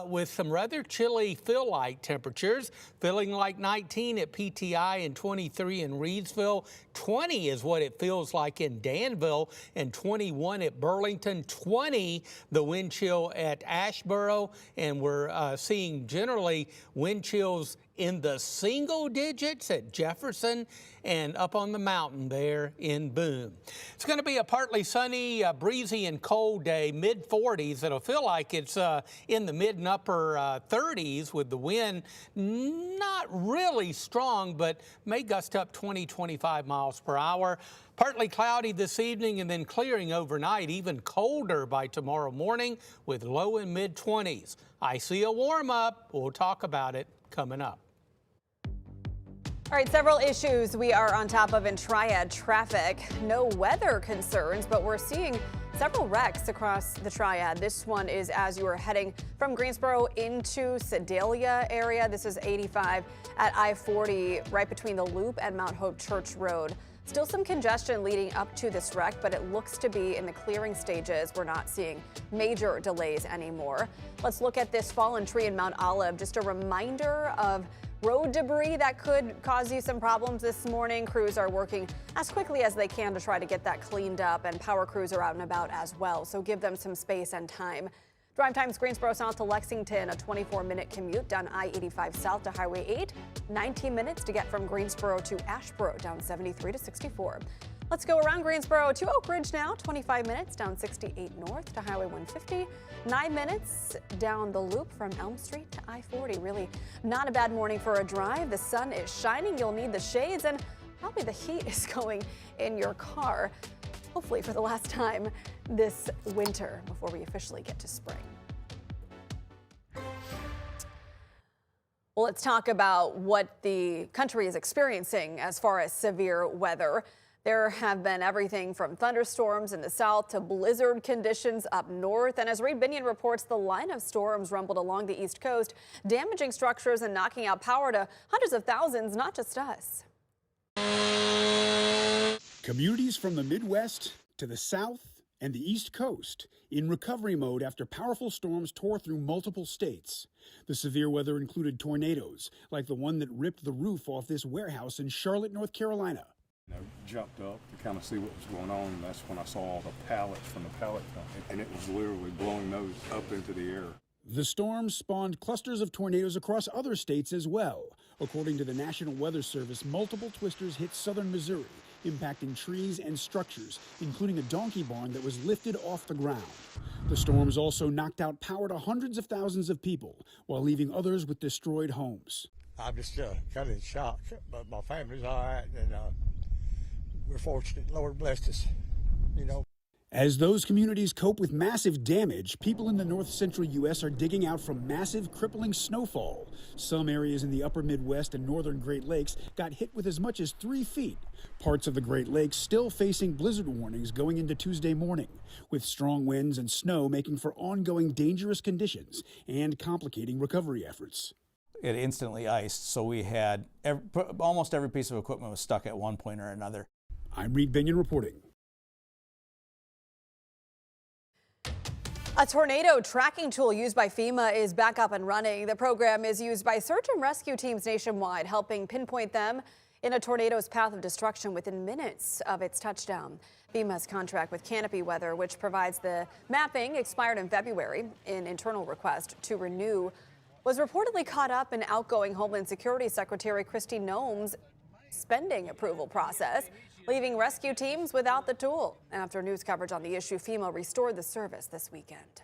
with some rather chilly feel-like temperatures, feeling like 19 at PTI and 23 in Reedsville. 20 is what it feels like in Danville, and 21 at Burlington. 20 the wind chill at Asheboro, and we're seeing generally wind chills in the single digits at Jefferson and up on the mountain there in Boone. It's going to be a partly sunny, breezy and cold day, mid-40s. It'll feel like it's in the mid and upper 30s with the wind not really strong, but may gust up 20-25 miles per hour. Partly cloudy this evening and then clearing overnight, even colder by tomorrow morning with low and mid-20s. I see a warm-up. We'll talk about it coming up. All right, several issues we are on top of in Triad traffic. No weather concerns, but we're seeing several wrecks across the Triad. This one is as you are heading from Greensboro into Sedalia area. This is 85 at I-40 right between the Loop and Mount Hope Church Road. Still some congestion leading up to this wreck, but it looks to be in the clearing stages. We're not seeing major delays anymore. Let's look at this fallen tree in Mount Olive. Just a reminder of road debris that could cause you some problems this morning. Crews are working as quickly as they can to try to get that cleaned up, and power crews are out and about as well, so give them some space and time. Drive times Greensboro south to Lexington, a 24-minute commute down I-85 south to Highway 8, 19 minutes to get from Greensboro to Asheboro down 73 to 64. Let's go around Greensboro to Oak Ridge now, 25 minutes down 68 north to Highway 150, 9 minutes down the Loop from Elm Street to I-40. Really not a bad morning for a drive. The sun is shining. You'll need the shades, and probably the heat is going in your car, hopefully for the last time this winter before we officially get to spring. Well, let's talk about what the country is experiencing as far as severe weather. There have been everything from thunderstorms in the south to blizzard conditions up north. And as Reed Binion reports, the line of storms rumbled along the East Coast, damaging structures and knocking out power to hundreds of thousands, not just us. Communities from the Midwest to the South and the East Coast in recovery mode after powerful storms tore through multiple states. The severe weather included tornadoes, like the one that ripped the roof off this warehouse in Charlotte, North Carolina. I jumped up to kind of see what was going on, and that's when I saw all the pallets from the pallet company, and it was literally blowing those up into the air. The storm spawned clusters of tornadoes across other states as well. According to the National Weather Service, multiple twisters hit southern Missouri, impacting trees and structures, including a donkey barn that was lifted off the ground. The storms also knocked out power to hundreds of thousands of people, while leaving others with destroyed homes. I'm just kind of in shock, but my family's all right, and we're fortunate. Lord blessed us, you know. As those communities cope with massive damage, people in the north central U.S. are digging out from massive, crippling snowfall. Some areas in the upper Midwest and northern Great Lakes got hit with as much as 3 feet. Parts of the Great Lakes still facing blizzard warnings going into Tuesday morning, with strong winds and snow making for ongoing dangerous conditions and complicating recovery efforts. It instantly iced, so we had almost every piece of equipment was stuck at one point or another. I'm Reed Binion reporting. A tornado tracking tool used by FEMA is back up and running. The program is used by search and rescue teams nationwide, helping pinpoint them in a tornado's path of destruction within minutes of its touchdown. FEMA's contract with Canopy Weather, which provides the mapping, expired in February. An internal request to renew was reportedly caught up in outgoing Homeland Security Secretary Kristi Noem's spending approval process, leaving rescue teams without the tool. After news coverage on the issue, FEMA restored the service this weekend.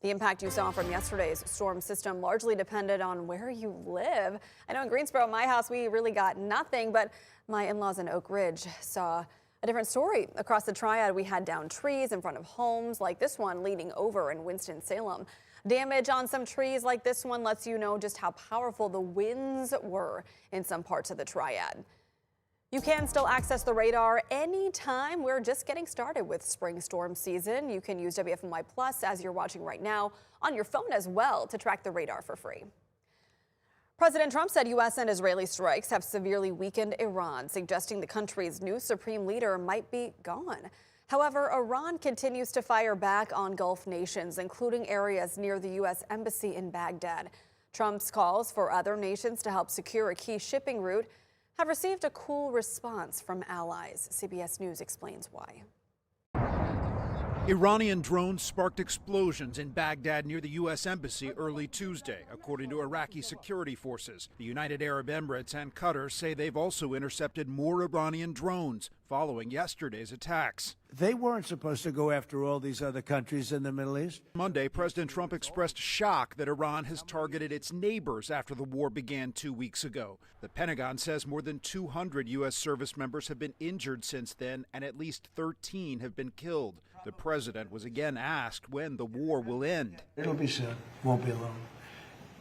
The impact you saw from yesterday's storm system largely depended on where you live. I know in Greensboro, my house, we really got nothing, but my in-laws in Oak Ridge saw a different story. Across the Triad, we had downed trees in front of homes like this one leaning over in Winston-Salem. Damage on some trees like this one lets you know just how powerful the winds were in some parts of the Triad. You can still access the radar anytime. We're just getting started with spring storm season. You can use WFMY Plus as you're watching right now on your phone as well to track the radar for free. President Trump said U.S. and Israeli strikes have severely weakened Iran, suggesting the country's new supreme leader might be gone. However, Iran continues to fire back on Gulf nations, including areas near the U.S. Embassy in Baghdad. Trump's calls for other nations to help secure a key shipping route have received a cool response from allies. CBS News explains why. Iranian drones sparked explosions in Baghdad near the U.S. Embassy early Tuesday, according to Iraqi security forces. The United Arab Emirates and Qatar say they've also intercepted more Iranian drones following yesterday's attacks. They weren't supposed to go after all these other countries in the Middle East. Monday, President Trump expressed shock that Iran has targeted its neighbors after the war began 2 weeks ago. The Pentagon says more than 200 U.S. service members have been injured since then, and at least 13 have been killed. The president was again asked when the war will end. It'll be soon. Won't be long.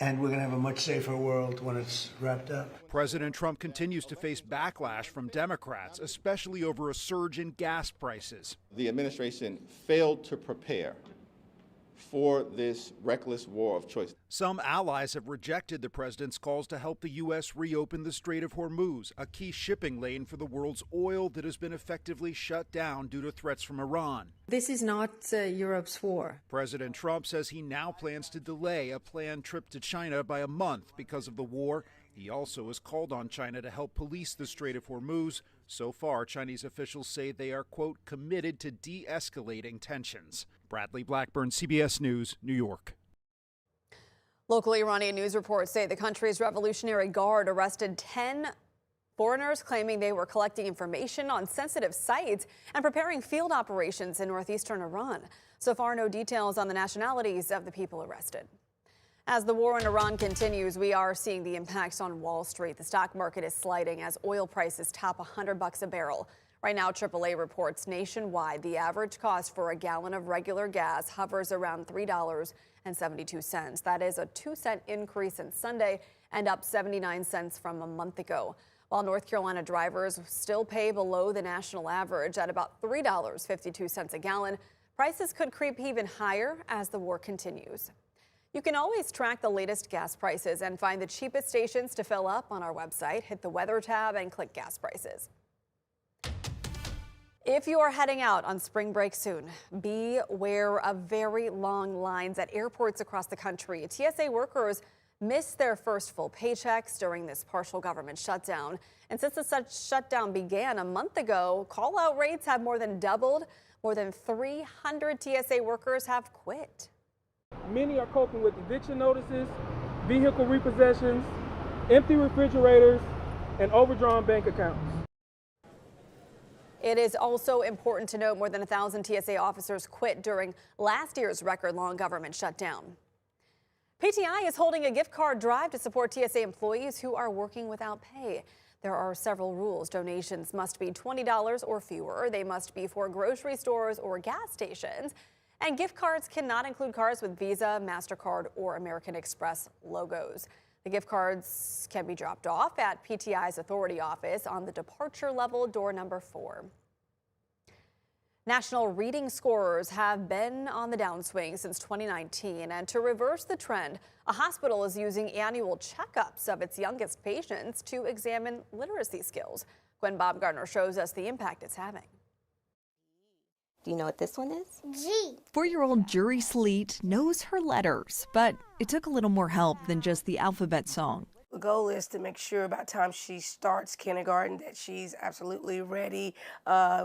And we're going to have a much safer world when it's wrapped up. President Trump continues to face backlash from Democrats, especially over a surge in gas prices. The administration failed to prepare for this reckless war of choice. Some allies have rejected the president's calls to help the U.S. reopen the Strait of Hormuz, a key shipping lane for the world's oil that has been effectively shut down due to threats from Iran. This is not Europe's war. President Trump says he now plans to delay a planned trip to China by a month because of the war. He also has called on China to help police the Strait of Hormuz. So far, Chinese officials say they are, quote, committed to de-escalating tensions. Bradley Blackburn, CBS News, New York. Local Iranian news reports say the country's Revolutionary Guard arrested 10 foreigners claiming they were collecting information on sensitive sites and preparing field operations in northeastern Iran. So far, no details on the nationalities of the people arrested. As the war in Iran continues, we are seeing the impacts on Wall Street. The stock market is sliding as oil prices top $100 a barrel. Right now, AAA reports nationwide the average cost for a gallon of regular gas hovers around $3.72. That is a 2-cent increase since Sunday and up 79 cents from a month ago. While North Carolina drivers still pay below the national average at about $3.52 a gallon, prices could creep even higher as the war continues. You can always track the latest gas prices and find the cheapest stations to fill up on our website. Hit the weather tab and click gas prices. If you are heading out on spring break soon, be aware of very long lines at airports across the country. TSA workers missed their first full paychecks during this partial government shutdown. And since the shutdown began a month ago, call-out rates have more than doubled. More than 300 TSA workers have quit. Many are coping with eviction notices, vehicle repossessions, empty refrigerators, and overdrawn bank accounts. It is also important to note more than 1,000 TSA officers quit during last year's record-long government shutdown. PTI is holding a gift card drive to support TSA employees who are working without pay. There are several rules. Donations must be $20 or fewer. They must be for grocery stores or gas stations. And gift cards cannot include cards with Visa, MasterCard, or American Express logos. The gift cards can be dropped off at PTI's authority office on the departure level, door number 4. National reading scorers have been on the downswing since 2019, and to reverse the trend, a hospital is using annual checkups of its youngest patients to examine literacy skills. Gwen Baumgartner shows us the impact it's having. Do you know what this one is? G. 4-year-old Jury Sleet knows her letters, but it took a little more help than just the alphabet song. The goal is to make sure by the time she starts kindergarten that she's absolutely ready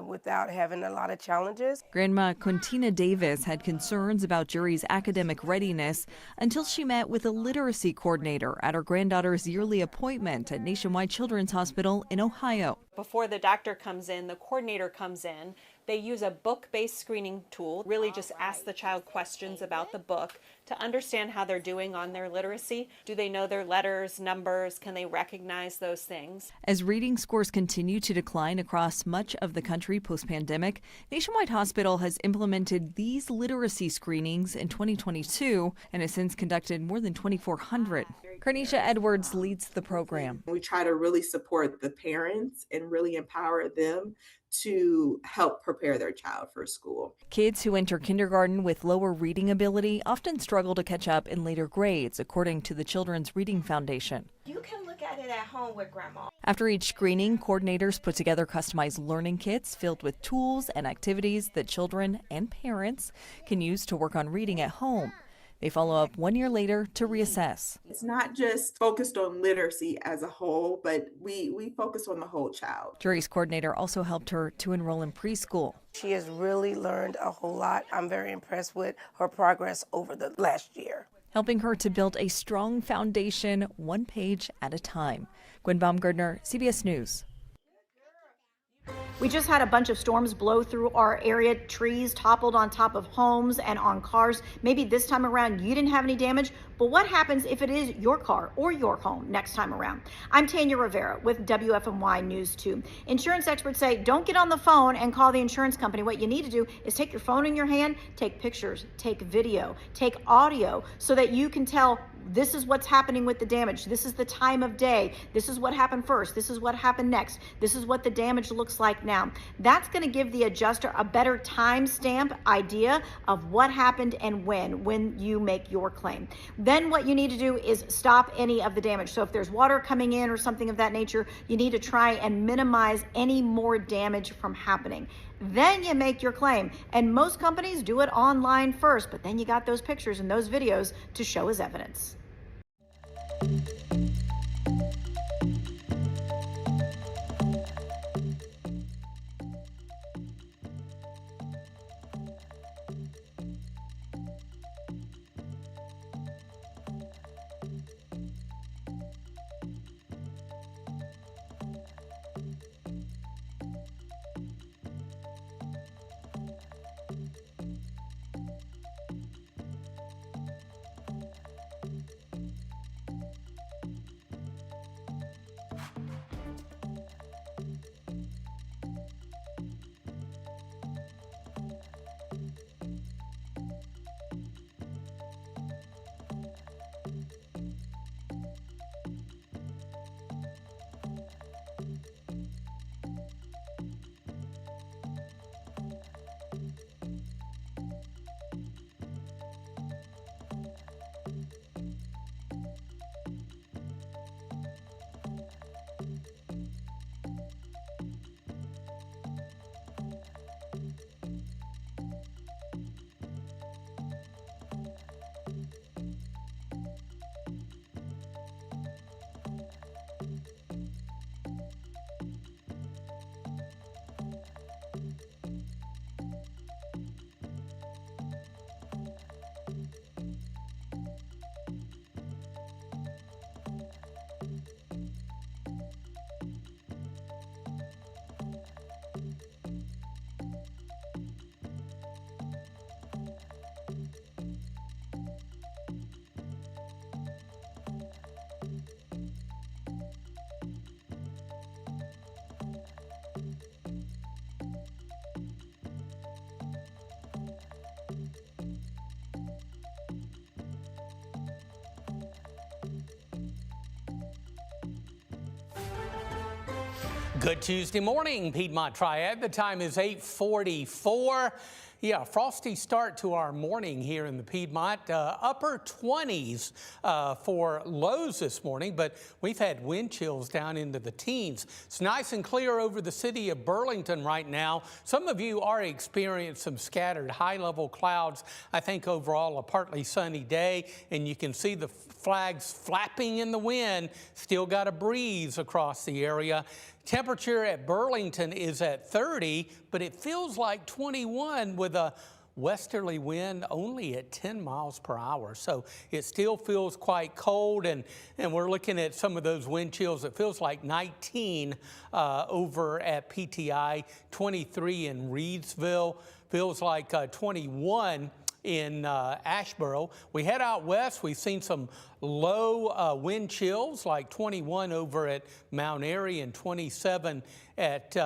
without having a lot of challenges. Grandma Quintina Davis had concerns about Jury's academic readiness until she met with a literacy coordinator at her granddaughter's yearly appointment at Nationwide Children's Hospital in Ohio. Before the doctor comes in, the coordinator comes in. They use a book-based screening tool, really just ask the child questions about the book to understand how they're doing on their literacy. Do they know their letters, numbers? Can they recognize those things? As reading scores continue to decline across much of the country post-pandemic, Nationwide Hospital has implemented these literacy screenings in 2022 and has since conducted more than 2,400. Carnisha Edwards leads the program. We try to really support the parents and really empower them to help prepare their child for school. Kids who enter kindergarten with lower reading ability often struggle struggle to catch up in later grades, according to the Children's Reading Foundation. You can look at it at home with Grandma. After each screening, coordinators put together customized learning kits filled with tools and activities that children and parents can use to work on reading at home. They follow up 1 year later to reassess. It's not just focused on literacy as a whole, but we focus on the whole child. Jury's coordinator also helped her to enroll in preschool. She has really learned a whole lot. I'm very impressed with her progress over the last year. Helping her to build a strong foundation, one page at a time. Gwen Baumgardner, CBS News. We just had a bunch of storms blow through our area. Trees toppled on top of homes and on cars. Maybe this time around you didn't have any damage, but what happens if it is your car or your home next time around? I'm Tanya Rivera with WFMY News 2. Insurance experts say don't get on the phone and call the insurance company. What you need to do is take your phone in your hand, take pictures, take video, take audio so that you can tell this is what's happening with the damage. This is the time of day. This is what happened first. This is what happened next. This is what the damage looks like now. That's going to give the adjuster a better timestamp idea of what happened and when you make your claim. Then what you need to do is stop any of the damage. So if there's water coming in or something of that nature, you need to try and minimize any more damage from happening. Then you make your claim. And most companies do it online first, but then you got those pictures and those videos to show as evidence. Good Tuesday morning, Piedmont Triad. The time is 8:44. Yeah, frosty start to our morning here in the Piedmont. Upper 20s for lows this morning, but we've had wind chills down into the teens. It's nice and clear over the city of Burlington right now. Some of you are experiencing some scattered high-level clouds. I think overall a partly sunny day, and you can see the flags flapping in the wind. Still got a breeze across the area. Temperature at Burlington is at 30, but it feels like 21 with a westerly wind only at 10 miles per hour. So it still feels quite cold, and we're looking at some of those wind chills. It feels like 19 over at PTI, 23 in Reedsville, feels like 21 in Asheboro. We head out west, we've seen some low wind chills like 21 over at Mount Airy and 27 at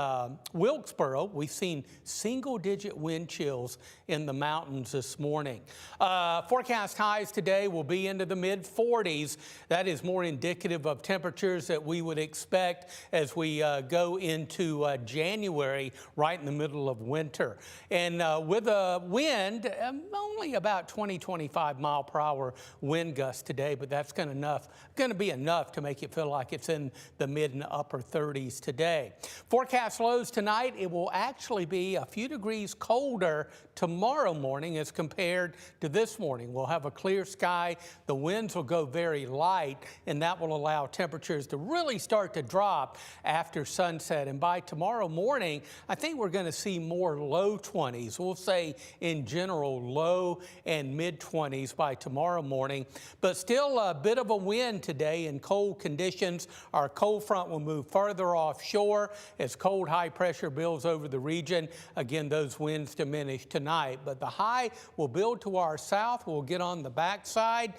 Wilkesboro. We've seen single-digit wind chills in the mountains this morning. Forecast highs today will be into the mid-40s. That is more indicative of temperatures that we would expect as we go into January, right in the middle of winter. And with a wind, only about 20-25 mile per hour wind gusts today, but that's going to be enough to make it feel like it's in the mid and upper 30s today. Forecast lows tonight, it will actually be a few degrees colder tomorrow morning as compared to this morning. We'll have a clear sky. The winds will go very light, and that will allow temperatures to really start to drop after sunset. And by tomorrow morning, I think we're going to see more low 20s. We'll say in general low and mid 20s by tomorrow morning, but still a bit of a wind today in cold conditions. Our cold front will move further offshore as cold high pressure builds over the region. Again, those winds diminish tonight, but the high will build to our south. We'll get on the backside,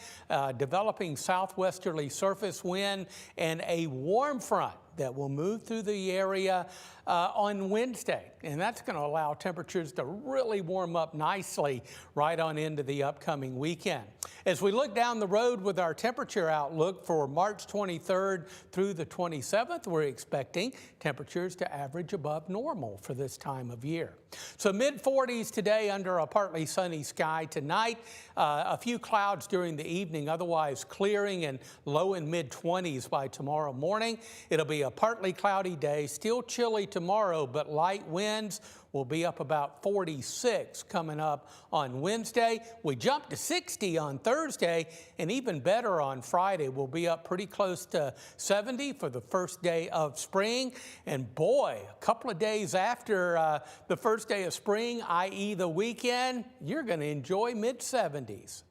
developing southwesterly surface wind and a warm front that will move through the area on Wednesday. And that's going to allow temperatures to really warm up nicely right on into the upcoming weekend. As we look down the road with our temperature outlook for March 23rd through the 27th, we're expecting temperatures to average above normal for this time of year. So mid-40s today under a partly sunny sky tonight. A few clouds during the evening, otherwise clearing, and low and mid-20s by tomorrow morning. It'll be a partly cloudy day, still chilly tomorrow, but light winds will be up about 46 coming up on Wednesday. We jump to 60 on Thursday, and even better on Friday. We'll be up pretty close to 70 for the first day of spring. And boy, a couple of days after the first day of spring, i.e. the weekend, you're going to enjoy mid-70s.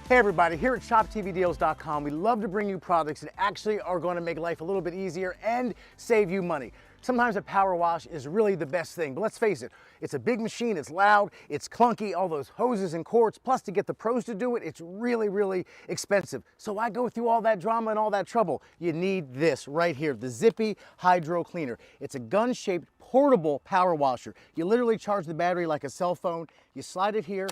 Hey everybody, here at ShopTVDeals.com, we love to bring you products that actually are going to make life a little bit easier and save you money. Sometimes a power wash is really the best thing, but let's face it, it's a big machine, it's loud, it's clunky, all those hoses and cords, plus to get the pros to do it, it's really, really expensive. So why go through all that drama and all that trouble? You need this right here, the Zippy Hydro Cleaner. It's a gun-shaped portable power washer. You literally charge the battery like a cell phone, you slide it here,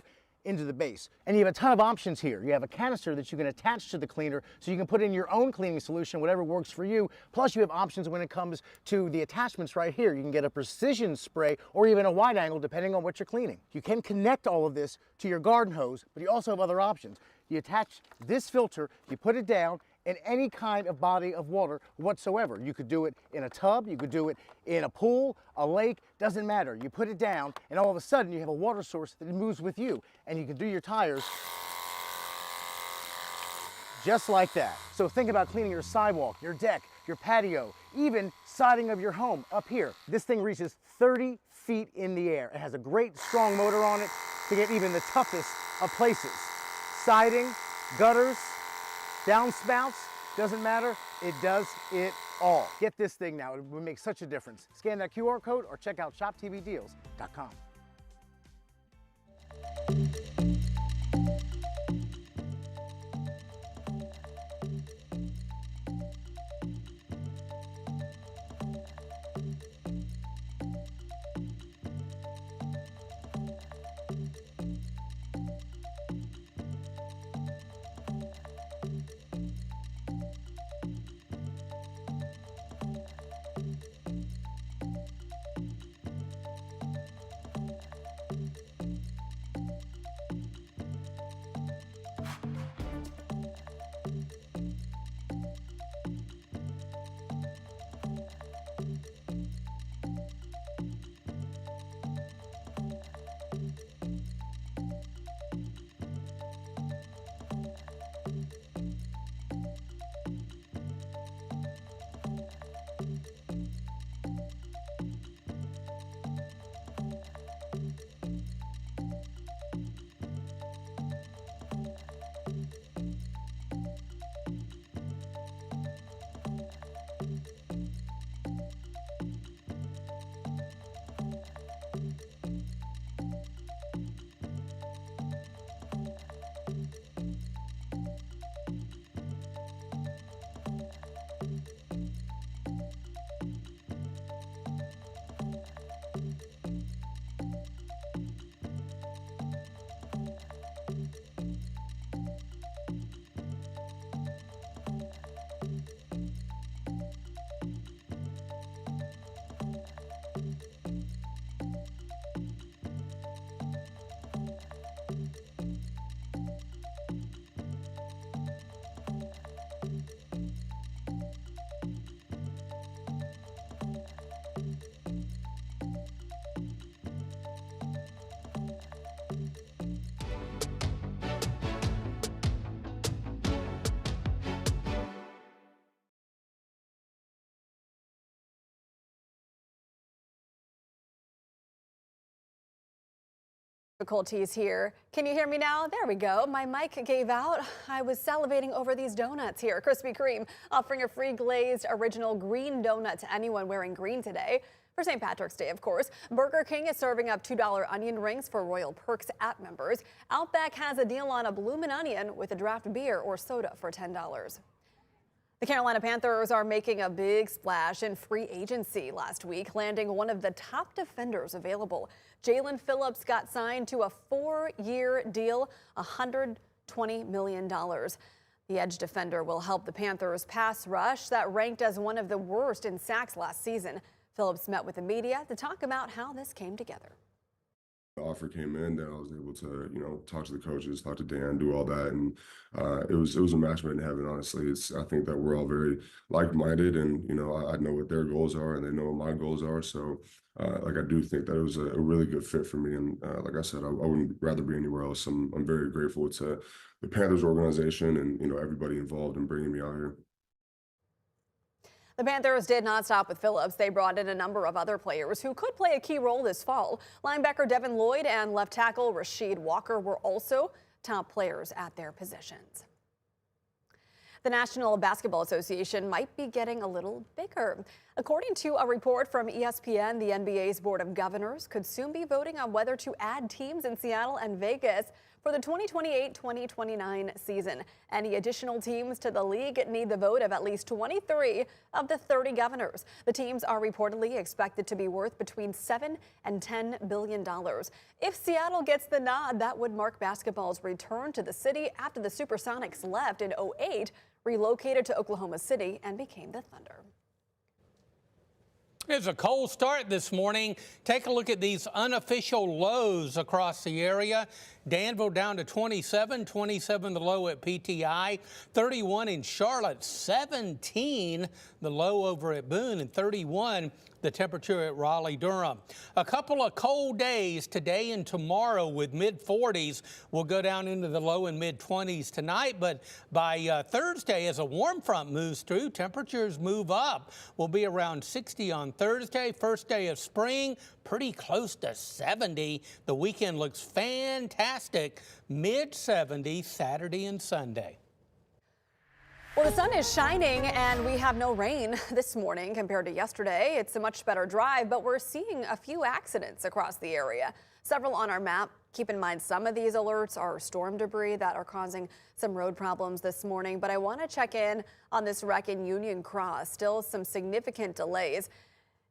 into the base. And you have a ton of options here. You have a canister that you can attach to the cleaner so you can put in your own cleaning solution, whatever works for you. Plus you have options when it comes to the attachments right here. You can get a precision spray or even a wide angle depending on what you're cleaning. You can connect all of this to your garden hose, but you also have other options. You attach this filter, you put it down in any kind of body of water whatsoever. You could do it in a tub, you could do it in a pool, a lake, doesn't matter. You put it down and all of a sudden you have a water source that moves with you, and you can do your tires just like that. So think about cleaning your sidewalk, your deck, your patio, even siding of your home up here. This thing reaches 30 feet in the air. It has a great strong motor on it to get even the toughest of places. Siding, gutters, downspouts, doesn't matter, it does it all. Get this thing now, it would make such a difference. Scan that QR code or check out ShopTVDeals.com. Difficulties here. Can you hear me now? There we go. My mic gave out. I was salivating over these donuts here. Krispy Kreme offering a free glazed original green donut to anyone wearing green today. For St. Patrick's Day, of course. Burger King is serving up $2 onion rings for Royal Perks app members. Outback has a deal on a bloomin' onion with a draft beer or soda for $10. The Carolina Panthers are making a big splash in free agency last week, landing one of the top defenders available. Jalen Phillips got signed to a 4-year deal, $120 million. The edge defender will help the Panthers pass rush that ranked as one of the worst in sacks last season. Phillips met with the media to talk about how this came together. The offer came in, then I was able to, talk to the coaches, talk to Dan, do all that, and it was a match made in heaven. Honestly, I think that we're all very like-minded, and I know what their goals are, and they know what my goals are. So, I do think that it was a really good fit for me, and like I said, I wouldn't rather be anywhere else. I'm very grateful to the Panthers organization and everybody involved in bringing me out here. The Panthers did not stop with Phillips. They brought in a number of other players who could play a key role this fall. Linebacker Devin Lloyd and left tackle Rasheed Walker were also top players at their positions. The National Basketball Association might be getting a little bigger. According to a report from ESPN, the NBA's Board of Governors could soon be voting on whether to add teams in Seattle and Vegas for the 2028-2029 season. Any additional teams to the league need the vote of at least 23 of the 30 governors. The teams are reportedly expected to be worth between $7 and $10 billion. If Seattle gets the nod, that would mark basketball's return to the city after the Supersonics left in 2008, relocated to Oklahoma City, and became the Thunder. It's a cold start this morning. Take a look at these unofficial lows across the area. Danville down to 27, 27 the low at PTI, 31 in Charlotte, 17 the low over at Boone, and 31 the temperature at Raleigh-Durham. A couple of cold days today and tomorrow with mid-40s. We'll go down into the low and mid-20s tonight, but by Thursday, as a warm front moves through, temperatures move up. We'll be around 60 on Thursday, first day of spring, pretty close to 70. The weekend looks fantastic, mid-70s Saturday and Sunday. Well, the sun is shining and we have no rain this morning compared to yesterday. It's a much better drive, but we're seeing a few accidents across the area. Several on our map. Keep in mind some of these alerts are storm debris that are causing some road problems this morning. But I want to check in on this wreck in Union Cross. Still some significant delays.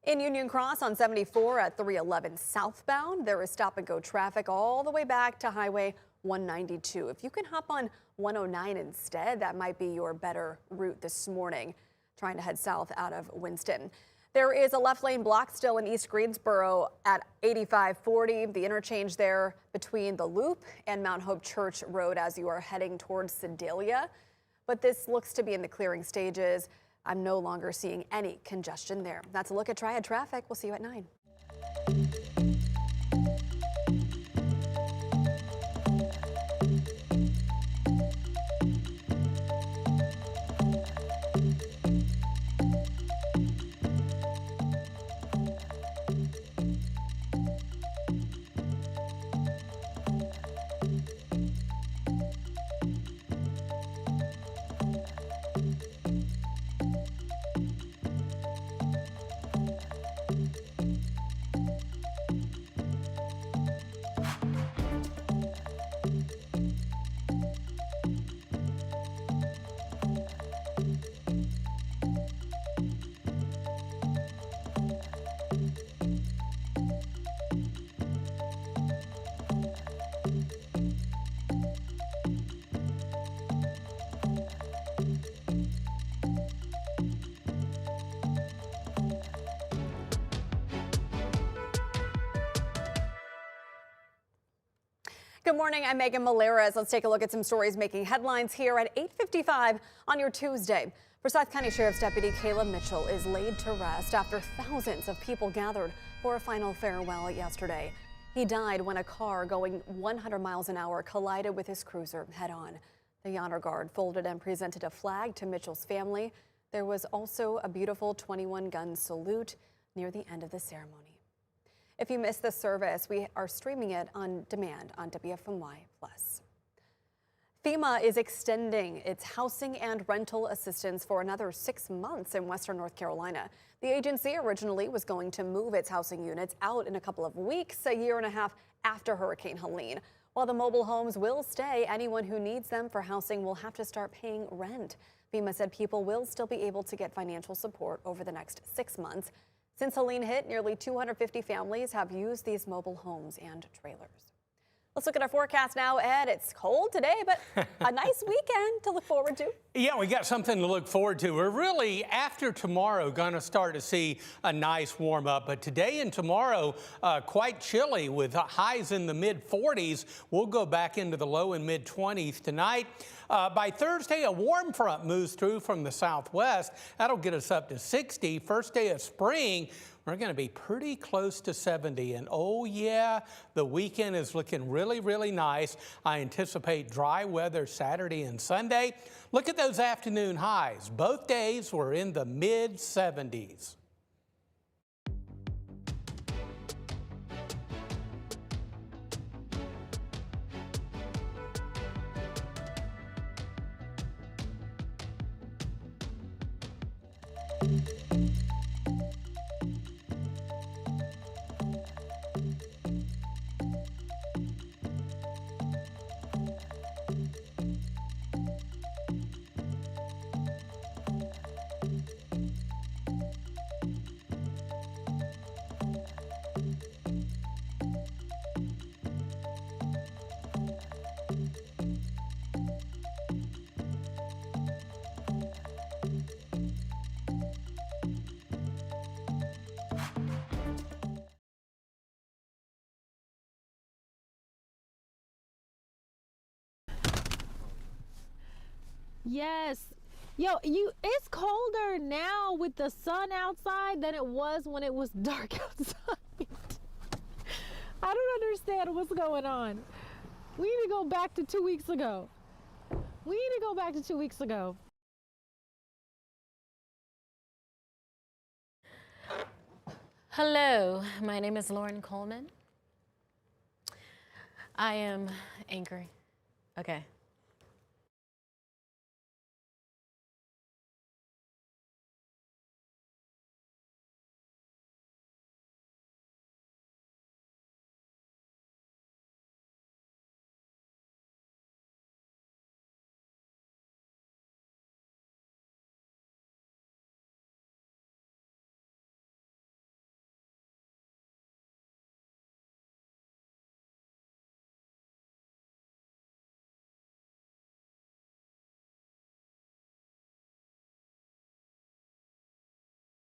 In Union Cross on 74 at 311 southbound, there is stop and go traffic all the way back to Highway 192. If you can hop on 109 instead, that might be your better route this morning, trying to head south out of Winston. There is a left lane block still in East Greensboro at 8540, the interchange there between the Loop and Mount Hope Church Road as you are heading towards Sedalia. But this looks to be in the clearing stages. I'm no longer seeing any congestion there. That's a look at Triad traffic. We'll see you at 9. Good morning, I'm Megan Maleras. Let's take a look at some stories making headlines here at 8:55 on your Tuesday. Forsyth County Sheriff's Deputy Caleb Mitchell is laid to rest after thousands of people gathered for a final farewell yesterday. He died when a car going 100 miles an hour collided with his cruiser head-on. The honor guard folded and presented a flag to Mitchell's family. There was also a beautiful 21-gun salute near the end of the ceremony. If you missed the service, we are streaming it on demand on WFMY+. FEMA is extending its housing and rental assistance for another 6 months in Western North Carolina. The agency originally was going to move its housing units out in a couple of weeks, a year and a half after Hurricane Helene. While the mobile homes will stay, anyone who needs them for housing will have to start paying rent. FEMA said people will still be able to get financial support over the next 6 months. Since Helene hit, nearly 250 families have used these mobile homes and trailers. Let's look at our forecast now, Ed. It's cold today, but a nice weekend to look forward to. Yeah, we got something to look forward to. We're really, after tomorrow, going to start to see a nice warm up. But today and tomorrow, quite chilly with highs in the mid-40s. We'll go back into the low and mid-20s tonight. By Thursday, a warm front moves through from the southwest. That'll get us up to 60. First day of spring, we're going to be pretty close to 70. And oh yeah, the weekend is looking really, really nice. I anticipate dry weather Saturday and Sunday. Look at those afternoon highs. Both days were in the mid-70s. Yes. Yo, it's colder now with the sun outside than it was when it was dark outside. I don't understand what's going on. We need to go back to 2 weeks ago. Hello, my name is Lauren Coleman. I am anchoring. Okay.